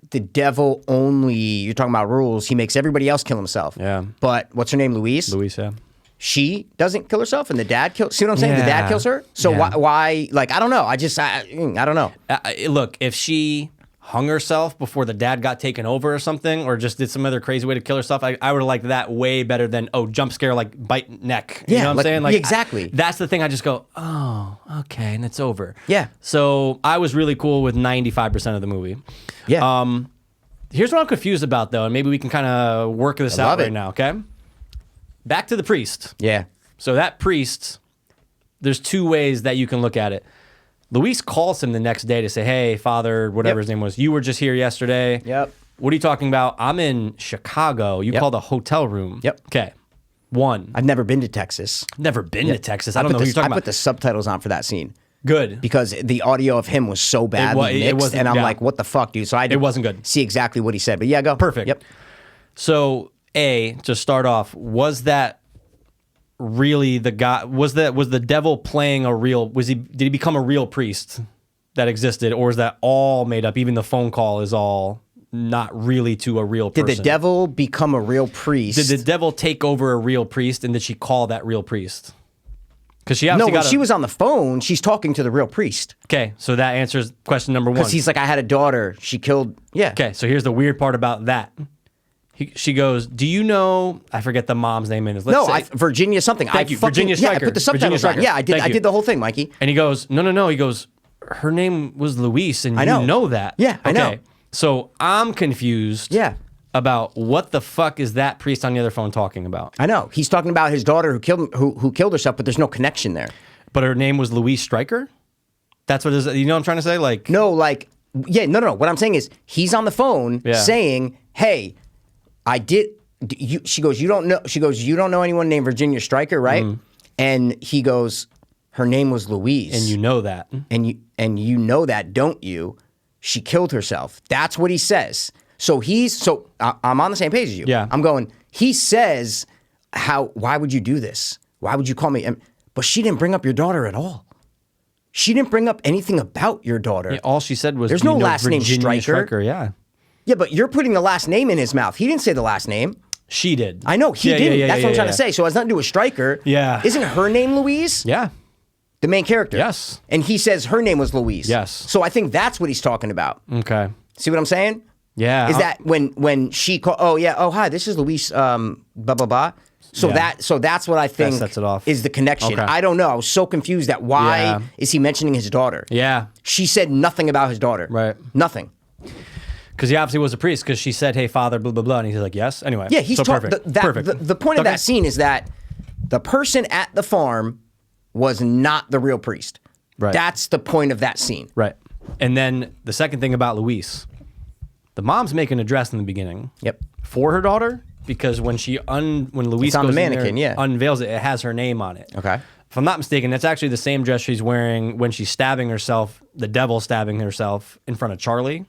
the devil only? You're talking about rules. He makes everybody else kill himself. Yeah. But what's her name? Louise. Yeah. She doesn't kill herself, and the dad kills. See what I'm saying? Yeah. The dad kills her. So why? I don't know. I don't know. Look, if she hung herself before the dad got taken over or something, or just did some other crazy way to kill herself, I would have liked that way better than, jump scare, bite neck. You know what I'm saying? Exactly. That's the thing. I just go, okay, and it's over. Yeah. So I was really cool with 95% of the movie. Yeah. Here's what I'm confused about, though, and maybe we can kind of work this out right now, okay? Back to the priest. Yeah. So that priest, there's 2 ways that you can look at it. Luis calls him the next day to say, hey, father, whatever his name was, you were just here yesterday. Yep. What are you talking about? I'm in Chicago. You called a hotel room. Yep. Okay. 1. I've never been to Texas. Never been to Texas. I don't know who you're talking about. I put the subtitles on for that scene. Good. because the audio of him was so badly mixed, wasn't- and I'm yeah. like, what the fuck, dude? So I had to It wasn't good. see exactly what he said. But yeah, go. Perfect. Yep. So, to start off, was that really the guy? Was the devil playing a real? Did he become a real priest that existed, or is that all made up? Even the phone call is all not really to a real person. Did the devil become a real priest? Did the devil take over a real priest, and did she call that real priest? Because she No, obviously when got she was on the phone, she's talking to the real priest. Okay, so that answers question number one. Because he's like, I had a daughter. She killed. Yeah. Okay, so here's the weird part about that. She goes, do you know, I forget the mom's name in it. Virginia something. Thank you, Virginia Yeah, I Stryker. put the subtitles on. Stryker. Yeah, I did. Thank I you. did the whole thing, Mikey. And he goes, no. He goes, her name was Louise, and know. you know that. Yeah, I know. So I'm confused. Yeah. About what the fuck is that priest on the other phone talking about? I know. He's talking about his daughter who killed herself, but there's no connection there. But her name was Louise Stryker? That's what it is. You know what I'm trying to say? Like, no. What I'm saying is he's on the phone saying, "Hey, I did." She goes, "You don't know." She goes, "You don't know anyone named Virginia Stryker, right?" And he goes, "Her name was Louise, and you know that, and you know that, don't you? She killed herself." That's what he says. So I'm on the same page as you. Yeah. I'm going. He says, why would you do this? Why would you call me? But she didn't bring up your daughter at all. She didn't bring up anything about your daughter. Yeah, all she said was, there's no last name Virginia Stryker. Yeah. Yeah, but you're putting the last name in his mouth. He didn't say the last name. She did. I know, he didn't. That's what I'm trying to say. So it has nothing to do with Stryker. Yeah. Isn't her name Louise? Yeah. The main character. Yes. And he says her name was Louise. Yes. So I think that's what he's talking about. Okay. See what I'm saying? Yeah. Is that when she called? Oh yeah. Oh hi. This is Louise. Blah blah blah. So that's what I think sets it off. is the connection. Okay. I don't know. I was so confused at why is he mentioning his daughter? Yeah. She said nothing about his daughter. Right. Nothing. Because he obviously was a priest. Because she said, "Hey, Father," blah blah blah, and he's like, "Yes." Anyway. Yeah. He's perfect. Perfect. The point of that scene is that the person at the farm was not the real priest. Right. That's the point of that scene. Right. And then the second thing about Louise, the mom's making a dress in the beginning. Yep. For her daughter, because when Louise It's on the goes in mannequin, there, yeah. unveils it, it has her name on it. Okay. If I'm not mistaken, that's actually the same dress she's wearing when she's stabbing herself, the devil stabbing herself in front of Charlie.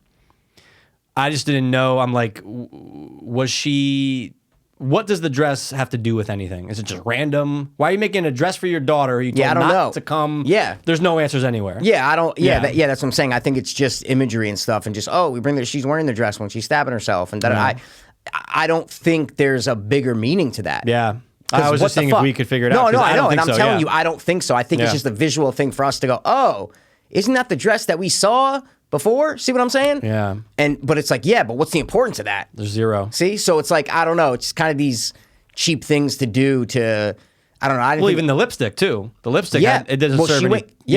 I just didn't know. I'm like, was she... What does the dress have to do with anything? Is it just random? Why are you making a dress for your daughter? You told I don't not know. to come. Yeah. There's no answers anywhere. Yeah, I don't. Yeah, Yeah. that's what I'm saying. I think it's just imagery and stuff, and just we bring she's wearing the dress when she's stabbing herself, and I don't think there's a bigger meaning to that. Yeah. I was what just the seeing fuck? if we could figure it No, out. no, 'cause I know, don't and think I'm so, telling yeah. you, I don't think so. I think it's Yeah. just a visual thing for us to go, oh, isn't that the dress that we saw before? See what I'm saying? Yeah. But it's like, yeah, but what's the importance of that? There's zero. See, so it's like I don't know. It's kind of these cheap things to do to. I don't know. I didn't Well, think, even the lipstick too. The lipstick, yeah, it doesn't well, serve she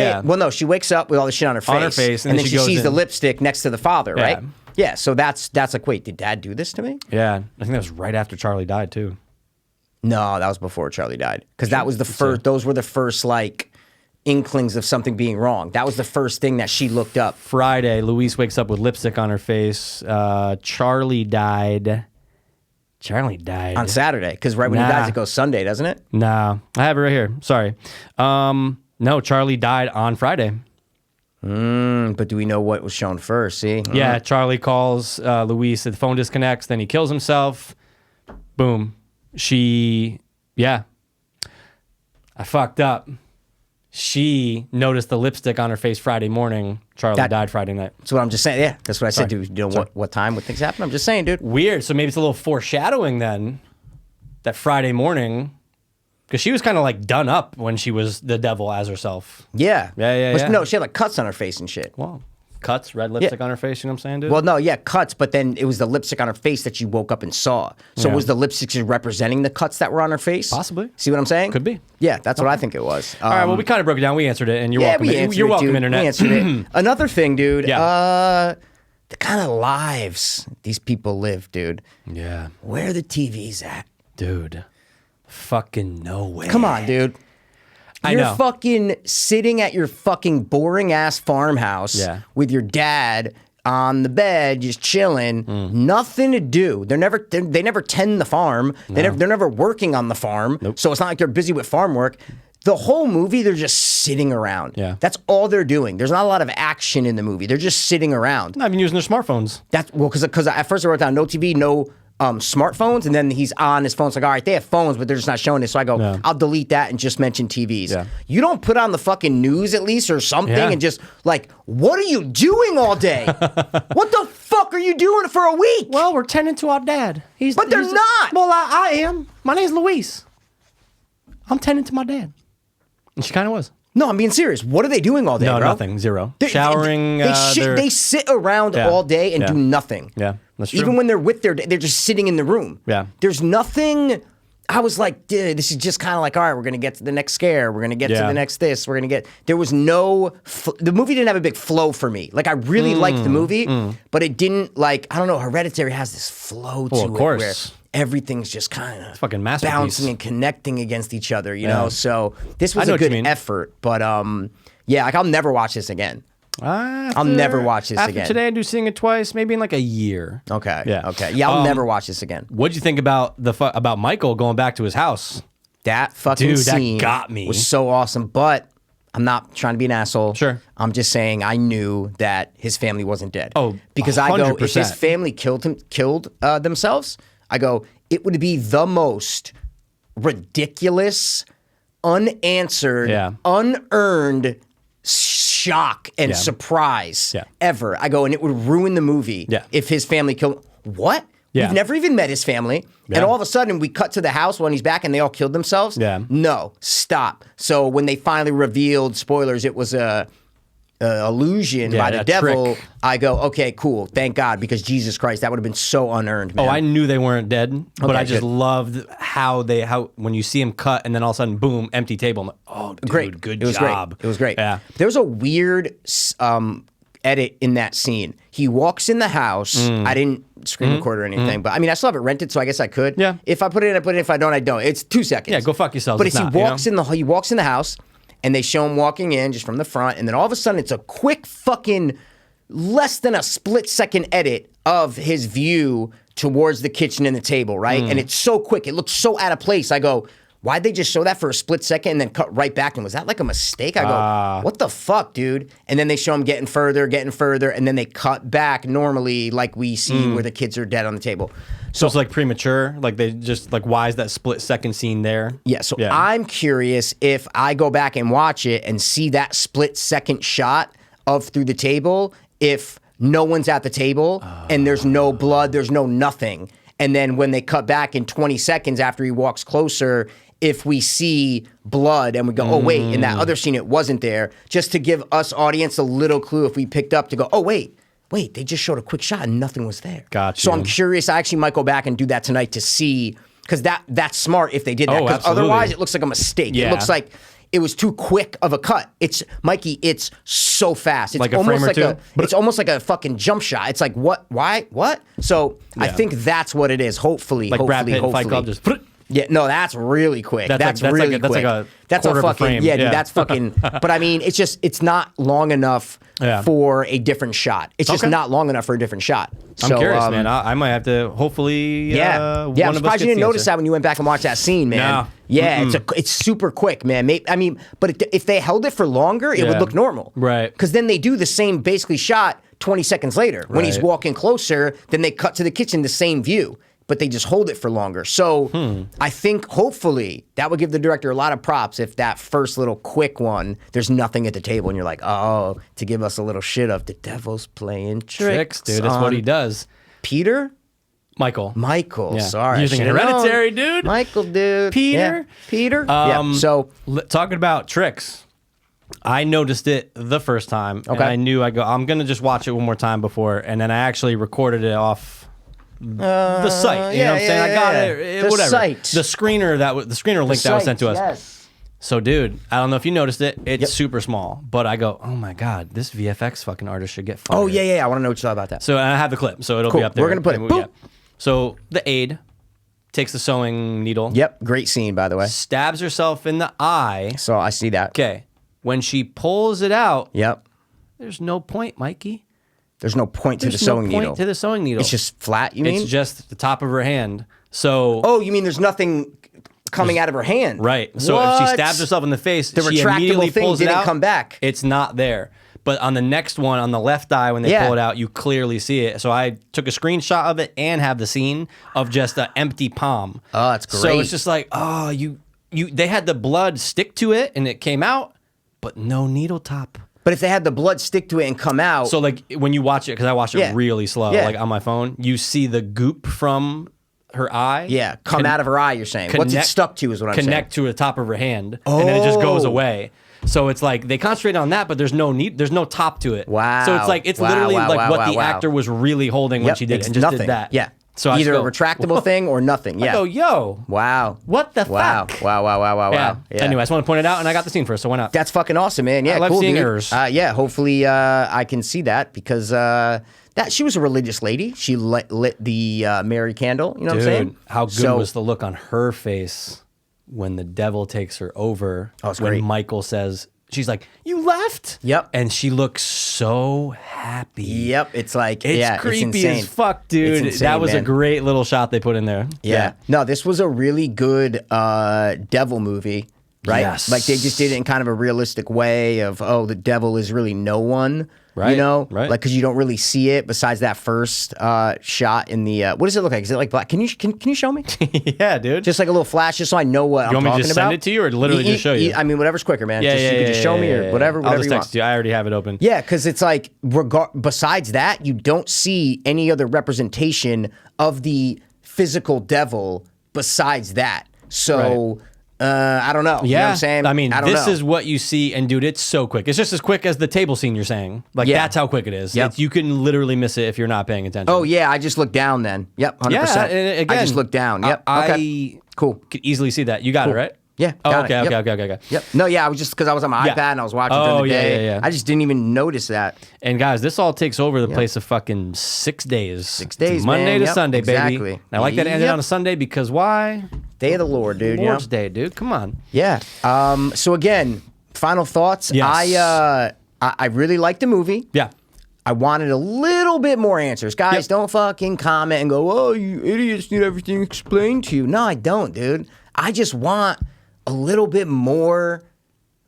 any. Well, no, she wakes up with all the shit on her face, On her face, and then then she goes sees the in. lipstick next to the father, Yeah. right? Yeah. So that's like, wait, did Dad do this to me? Yeah, I think that was right after Charlie died too. No, that was before Charlie died, because that was the first. Those were the first like inklings of something being wrong. That was the first thing that she looked up. Friday, Louise wakes up with lipstick on her face. Charlie died. On Saturday, because right when he Nah. dies, it goes Sunday, doesn't it? Nah, I have it right here. Sorry. No, Charlie died on Friday. But do we know what was shown first? See? Yeah, Charlie calls Louise. The phone disconnects. Then he kills himself. Boom. I fucked up. She noticed the lipstick on her face Friday morning. Charlie died Friday night. That's what I'm just saying. Yeah, that's what I said. Sorry. Do you know what time would things happen? I'm just saying, dude. Weird. So maybe it's a little foreshadowing then, that Friday morning, because she was kind of like done up when she was the devil as herself. Yeah. Yeah. No, she had like cuts on her face and shit. Well, cuts, red lipstick on her face. You know what I'm saying, dude? Well, no, yeah, cuts, but then it was the lipstick on her face that you woke up and saw. So Yeah. was the lipstick just representing the cuts that were on her face? Possibly. See what I'm saying? Could be. Yeah, that's what I think it was. All right. Well, we kind of broke it down. We answered it, and you're yeah, welcome. we answered You're it, welcome, dude. internet. We answered it. Another thing, dude. Yeah. The kind of lives these people live, dude. Yeah, Where are the TVs at? dude. Fucking nowhere. Come on, dude. I You're know. fucking sitting at your fucking boring ass farmhouse Yeah. with your dad on the bed, just chilling, nothing to do. They never tend the farm. They're never working on the farm. So it's not like they're busy with farm work. the whole movie, they're just sitting around. Yeah. That's all they're doing. There's not a lot of action in the movie. They're just sitting around. Not even using their smartphones. That's well, because at first I wrote down no TV, no smartphones, and then he's on his phone. It's like, all right, they have phones, but they're just not showing it. So I go, I'll delete that and just mention TVs. Yeah. You don't put on the fucking news at least or something and just like, what are you doing all day? What the fuck are you doing for a week? Well, we're tending to our dad. But they're not. Well, I am. My name's Luis. I'm tending to my dad. And she kind of was. No, I'm being serious. What are they doing all day, No, bro? Nothing. Zero. They- Showering. They sit around all day and do nothing. Yeah, that's true. Even when they're with they're just sitting in the room. Yeah. There's nothing. I was like, dude, this is just kind of like, all right, we're going to get to the next scare. We're going to get to the next this. We're going to get. There was no. The movie didn't have a big flow for me. Like, I really liked the movie, but it didn't, like, I don't know, Hereditary has this flow to it. course. Where everything's just kind of fucking masterpiece. bouncing and connecting against each other, you know? So this was know a what you good mean. effort, but yeah, like I'll never watch this again. I'll never watch this after again. Today, I do seeing it twice, maybe in like a year. Okay. Yeah. Okay. Yeah, I'll never watch this again. What'd you think about about Michael going back to his house? That fucking Dude, that scene got me. was so awesome, but I'm not trying to be an asshole. Sure. I'm just saying I knew that his family wasn't dead. Oh, because I go, if his 100%. family killed themselves, I go, it would be the most ridiculous, unanswered, unearned shock and surprise ever. I go, and it would ruin the movie if his family killed. What? Yeah. We've never even met his family. And all of a sudden, we cut to the house when he's back and they all killed themselves. Yeah. No, stop. So when they finally revealed, spoilers, it was a illusion by the devil, trick. I go, okay, cool. Thank God, because Jesus Christ, that would have been so unearned, man. Oh, I knew they weren't dead, but Okay, I just good. loved how when you see him cut and then all of a sudden, boom, empty table. I'm like, oh, dude, Great. good It was job. Great. It was great. Yeah. There was a weird edit in that scene. He walks in the house. I didn't screen record or anything, but I mean, I still have it rented, so I guess I could. Yeah. If I put it in, I put it in. If I don't, I don't. It's 2 seconds. Yeah, go fuck yourselves. But It's as not, he you walks know? he walks in the house, and they show him walking in just from the front, and then all of a sudden, it's a quick fucking less than a split second edit of his view towards the kitchen and the table, right? And it's so quick. It looks so out of place. I go, why'd they just show that for a split second and then cut right back? And was that like a mistake? I go, what the fuck, dude? And then they show him getting further, and then they cut back normally like we see where the kids are dead on the table. So it's like premature. Like they just like, why is that split second scene there? Yeah, so I'm curious if I go back and watch it and see that split second shot of through the table, if no one's at the table and there's no blood, there's no nothing. And then when they cut back in 20 seconds after he walks closer, if we see blood and we go, oh, wait, in that other scene, it wasn't there, just to give us audience a little clue if we picked up to go, oh, wait, they just showed a quick shot and nothing was there. Gotcha. So I'm curious. I actually might go back and do that tonight to see, because that's smart if they did that. Oh, Because absolutely. otherwise, it looks like a mistake. Yeah. It looks like it was too quick of a cut. It's Mikey. It's so fast. It's Like a almost frame or like two? it's almost like a fucking jump shot. It's like what? Why? What? So I Yeah. think that's what it is. Hopefully, Like Brad Pitt in Fight Club, just yeah, no, that's really quick. That's like really a- that's quick. like a that's a quarter of a fucking frame. yeah, dude. Yeah. That's fucking. But I mean, it's not long enough for a different shot. It's just Okay. not long enough for a different shot. I'm curious, man. I might have to. Hopefully, Yeah, one I'm of us surprised gets you didn't the notice answer. that when you went back and watched that scene, man. No. Yeah, it's super quick, man. I mean, but if they held it for longer, it would Yeah. look normal, Right. Because then they do the same basically shot 20 seconds later when he's Right. walking closer. Then they cut to the kitchen, the same view, but they just hold it for longer. So I think hopefully that would give the director a lot of props if that first little quick one, there's nothing at the table, and you're like, oh, to give us a little shit of the devil's playing tricks, Dude. That's what he on does. Peter. Michael. Michael, Yeah. sorry. You're I thinking should've known. Hereditary, dude? Michael, dude. Peter? Yeah. Peter? Yeah. So, Talking about tricks, I noticed it the first time, and I knew I'm gonna just watch it one more time before, and then I actually recorded it off the site. You know what I'm saying? I got it. The Whatever. site. The screener the screener link that was sent to us. Yes. So, dude, I don't know if you noticed it. It's super small, but I go, oh my god, this VFX fucking artist should get fired. Oh, yeah. I want to know what you thought about that. So and I have the clip, so it'll Cool. be up there. We're gonna put it. And Boop. So the aide takes the sewing needle. Yep. Great scene, by the way. Stabs herself in the eye. So I see that. Okay. When she pulls it out, Yep. there's no point, Mikey. There's no point to There's the sewing no point needle. to the sewing needle. It's just flat, you mean? It's just the top of her hand. So Oh, you mean there's nothing coming out of her hand. Right. So if she stabs herself in the face, the she retractable immediately thing pulls it didn't out. come back. It's not there. But on the next one, on the left eye, when they pull it out, you clearly see it. So I took a screenshot of it and have the scene of just an empty palm. Oh, that's great. So it's just like, oh, they had the blood stick to it and it came out, but no needle top. But if they had the blood stick to it and come out. So like when you watch it, because I watched it really slow, like on my phone, you see the goop from her eye. Yeah, come out of her eye, you're saying. What's it stuck to is what I'm saying. Connect to the top of her hand, and then it just goes away. So it's like they concentrate on that, but there's no top to it. Wow. So it's like literally like what the actor was really holding when she did it, and just nothing. did that. Yeah. So either a retractable thing or nothing. Yeah. I go, yo. Wow. What the fuck? Wow. Yeah. Yeah. Anyway, I just want to point it out, and I got the scene first, so why not? That's fucking awesome, man. Yeah, I love cool, seeing dude. hers. Yeah, hopefully I can see that because that she was a religious lady. She lit the Mary candle. You know what I'm saying? How good was the look on her face when the devil takes her over? Oh, it's when great. Michael says, she's like, "You left." Yep. And she looks so happy. Yep. It's like It's creepy as fuck, dude. It's insane, that was man. a great little shot they put in there. Yeah. No, this was a really good devil movie, right? Yes. Like they just did it in kind of a realistic way of, oh, the devil is really no one. Right, You know? right. Like, because you don't really see it besides that first shot in the, what does it look like? Is it like black? Can you show me? Yeah, dude. Just like a little flash, just so I know what I'm want talking about. me to just send it to you or literally just show you? I mean, whatever's quicker, man. yeah, You can just show me or whatever I'll just you text want. you. I already have it open. Yeah, because it's like, besides that, you don't see any other representation of the physical devil besides that. So, I don't know. Yeah. You know what I'm saying? I mean, I don't this know. is what you see, and dude, it's so quick. It's just as quick as the table scene you're saying. Like, Yeah. that's how quick it is. Yep. You can literally miss it if you're not paying attention. Oh, yeah, I just looked down then. Yep, 100%. Yeah, and again, I just looked down. Yep, I okay. Cool. could easily see that. You got it, right? Yeah. Oh, got okay, it. okay, Yep. okay. Yep. No, yeah, I was just, because I was on my Yeah. iPad and I was watching Oh, during the yeah, day. yeah. I just didn't even notice that. And guys, this all takes over the place of fucking 6 days. 6 days, Monday man. to Yep, Sunday, baby. exactly. And I like that it ended Yep. on a Sunday because why? Day of the Lord, dude. Lord's you know? Day, dude. Come on. Yeah. So again, final thoughts. Yes. I really liked the movie. Yeah. I wanted a little bit more answers. Guys, don't fucking comment and go, oh, you idiots need everything explained to you. No, I don't, dude. I just want a little bit more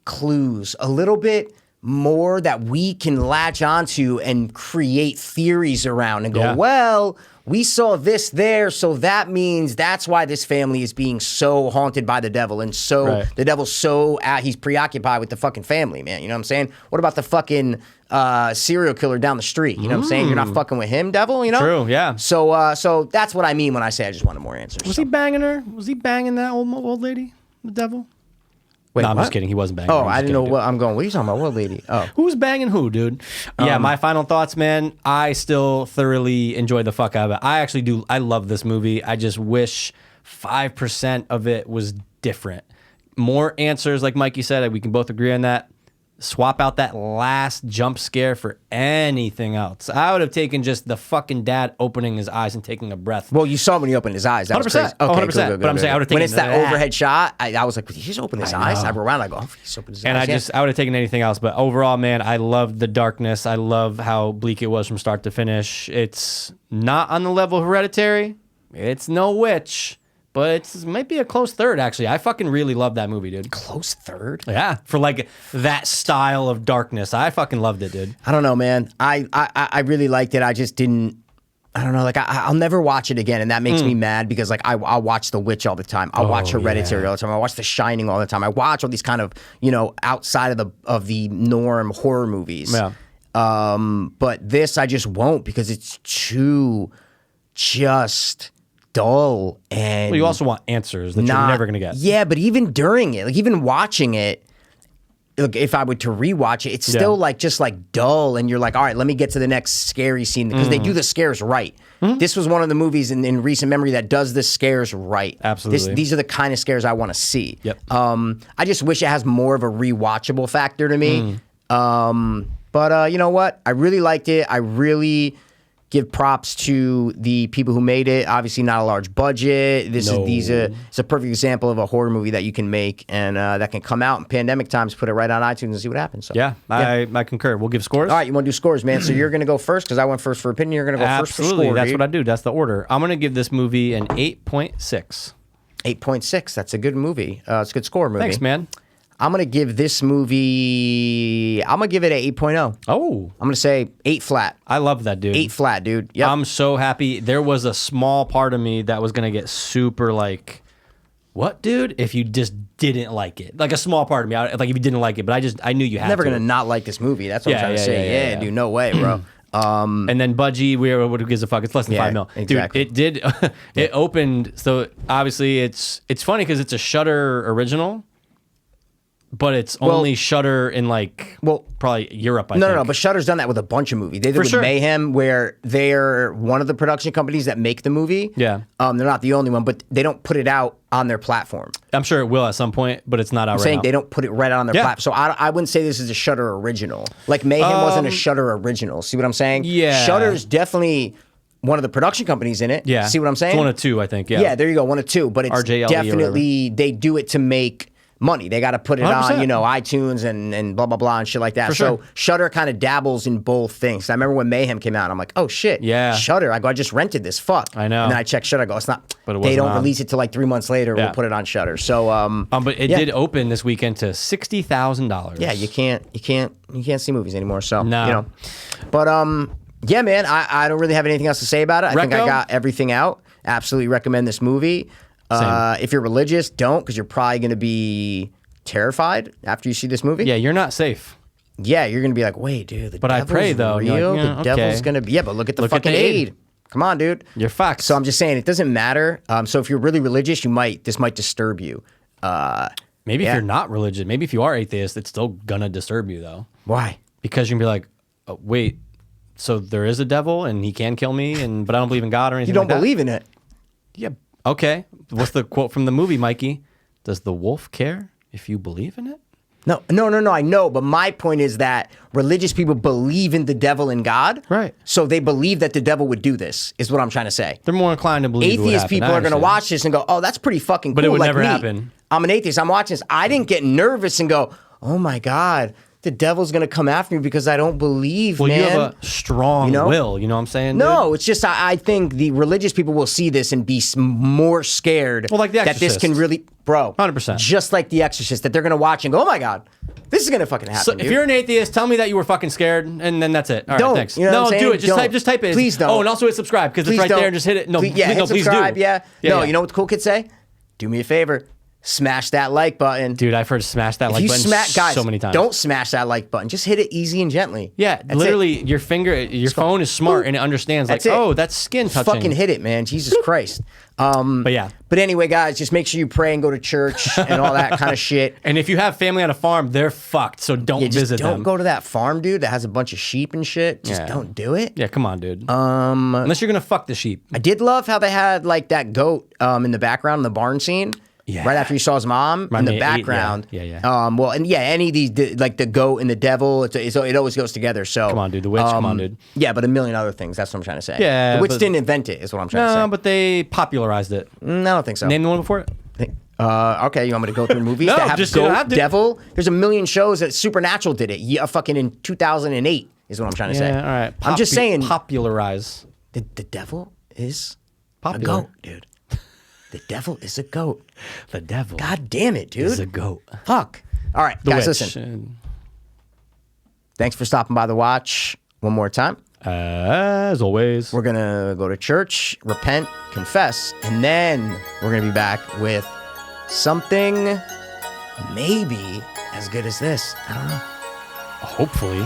clues, a little bit more that we can latch onto and create theories around and go, Yeah. well, we saw this there, so that means that's why this family is being so haunted by the devil, and so Right. the devil's so he's preoccupied with the fucking family, man. You know what I'm saying? What about the fucking serial killer down the street? You know what I'm saying? You're not fucking with him, devil. You know? True, yeah. So that's what I mean when I say I just wanted more answers. Was he banging her? Was he banging that old lady? The devil? Wait, no, I'm what? just kidding. He wasn't banging Oh, her. I'm I just didn't know kidding, what I'm going. What are you talking about? What lady? Oh. Who's banging who, dude? Yeah, my final thoughts, man. I still thoroughly enjoy the fuck out of it. I actually do. I love this movie. I just wish 5% of it was different. More answers, like Mikey said. We can both agree on that. Swap out that last jump scare for anything else. I would have taken just the fucking dad opening his eyes and taking a breath. Well, you saw when he opened his eyes. That was 100%. crazy. Oh, Okay, 100%. good, But I'm saying I would've when taken it's that that. overhead shot, I was like, did he just open his eyes? know. I go around, I go, oh, he just opened his And eyes. I would have taken anything else. But overall, man, I love the darkness. I love how bleak it was from start to finish. It's not on the level of Hereditary. It's no witch. But it might be a close third, actually. I fucking really love that movie, dude. Close third. Yeah, for like that style of darkness. I fucking loved it, dude. I don't know, man. I really liked it. I just didn't. I don't know. Like I'll never watch it again, and that makes me mad because like I'll watch The Witch all the time. I'll watch Hereditary all the time. I watch The Shining all the time. I watch all these kind of outside of the norm horror movies. Yeah. But this I just won't because it's too just dull and Well, you also want answers that you're never going to get. Yeah, but even during it, like even watching it, like if I were to rewatch it, it's still like just like dull, and you're like, all right, let me get to the next scary scene because they do the scares right. This was one of the movies in recent memory that does the scares right. Absolutely. These are the kind of scares I want to see. Yep. I just wish it has more of a rewatchable factor to me. But you know what? I really liked it. I really give props to the people who made it. Obviously, not a large budget. It's a perfect example of a horror movie that you can make and that can come out in pandemic times. Put it right on iTunes and see what happens. So, Yeah, I concur. We'll give scores. All right, you want to do scores, man? So you're going to go first because I went first for opinion. You're going to go first for Absolutely. score. That's dude. what I do. That's the order. I'm going to give this movie an 8.6. 8.6. That's a good movie. It's a good score movie. Thanks, man. I'm going to give this movie, I'm going to give it an 8.0. Oh. I'm going to say 8 flat. I love that, dude. 8 flat, dude. Yep. I'm so happy. There was a small part of me that was going to get super like, what, dude? If you just didn't like it. Like a small part of me. Like if you didn't like it, but I knew you had Never to. going to not like this movie. That's what I'm trying to say. Yeah, dude, no way, bro. And then Budgie, what gives a fuck? It's less than 5 mil. Exactly. Dude, it did, it opened, so obviously it's funny because it's a Shudder original, but it's only Shudder in probably Europe, I think. No, but Shudder's done that with a bunch of movies. They did with Mayhem, where they're one of the production companies that make the movie. Yeah. They're not the only one, but they don't put it out on their platform. I'm sure it will at some point, but it's not out right now. They don't put it right on their platform. So I wouldn't say this is a Shudder original. Like Mayhem wasn't a Shudder original. See what I'm saying? Yeah. Shudder's definitely one of the production companies in it. Yeah. See what I'm saying? It's one of two, I think. Yeah. Yeah, there you go. One of two. But it's RJLE definitely, they do it to make money. They got to put it 100%. on, iTunes and blah, blah, blah, and shit like that. For So sure. Shudder kind of dabbles in both things. I remember when Mayhem came out, I'm like, oh shit. Yeah. Shudder. I go, I just rented this. Fuck. I know. And then I check Shudder. I go, it's not. But it they wasn't don't on. release it till like 3 months later. Yeah. We'll put it on Shudder. So, but it did open this weekend to $60,000. yeah, you can't see movies anymore. So, No. But, yeah, man, I don't really have anything else to say about it. I think I Reco? got everything out. Absolutely recommend this movie. If you're religious, don't, because you're probably going to be terrified after you see this movie. Yeah, you're not safe. Yeah, you're going to be like, wait, dude, the But I devil's pray, though. real? You're like, the devil's okay. going to be, yeah, but look at the Look at fucking the aid. aid. Come on, dude. You're fucked. So I'm just saying, it doesn't matter. So if you're really religious, this might disturb you. Maybe if you're not religious, maybe if you are atheist, it's still gonna disturb you though. Why? Because you're gonna be like, oh, wait, so there is a devil and he can kill me, but I don't believe in God or anything. You don't like that? believe in it. Yeah. Okay. What's the quote from the movie, Mikey? Does the wolf care if you believe in it? No, I know, but my point is that religious people believe in the devil and God. Right. So they believe that the devil would do this, is what I'm trying to say. They're more inclined to believe it would Atheist happen. people I are going to understand. watch this and go, oh, that's pretty fucking cool. But it would like never me. happen. I'm an atheist. I'm watching this. I didn't get nervous and go, oh my God, the devil's going to come after me because I don't believe, Well, man. you have a strong know? will. You know what I'm saying? No, dude? it's just I think the religious people will see this and be more scared Well, like The that this can Exorcist. really, bro, 100%. just like The Exorcist, that they're going to watch and go, oh my God, this is going to fucking happen. So dude. if you're an atheist, tell me that you were fucking scared, and then that's it. All right, Don't. thanks. You know what no, I'm saying? do it. Don't. Just type it. Please don't. Oh, and also hit subscribe because it's Please right don't. there. Just hit it. No, Please, yeah, please, hit no, please subscribe. do. Yeah. Yeah, No, yeah. you know what the cool kids say? Do me a favor. Smash that like button. Dude, I've heard smash that like button guys, so many times. don't smash that like button. Just hit it easy and gently. Yeah, That's literally, it. your phone is smart and it understands That's like, it. oh, that's skin touching. Fucking hit it, man. Jesus Christ. But yeah. But anyway, guys, just make sure you pray and go to church and all that kind of shit. And if you have family on a farm, they're fucked. So don't Yeah, just visit don't them. go to that farm, dude, that has a bunch of sheep and shit. Just Yeah. don't do it. Yeah, come on, dude. Unless you're gonna fuck the sheep. I did love how they had like that goat in the background in the barn scene. Yeah. Right after he saw his mom in the me, background. yeah. Well, and yeah, any of these, like the goat and the devil, it always goes together. So Come on, dude. The witch, come on, dude. Yeah, but a million other things. That's what I'm trying to say. Yeah, the witch but- didn't invent it, is what I'm trying to No, say. but they popularized it. I don't think so. Name the one before it. Okay, you want me to go through movies No, that have just- you don't goat, have to. devil? There's a million shows that Supernatural did it. Yeah, fucking in 2008 is what I'm trying to say. Yeah, all right. I'm just saying popularize. the devil is Popular. a goat, dude. The devil is a goat. The devil God damn it, dude. is a goat. Fuck. All right, The guys, witch. listen. Thanks for stopping by the watch one more time. As always. We're going to go to church, repent, confess, and then we're going to be back with something maybe as good as this. I don't know. Hopefully.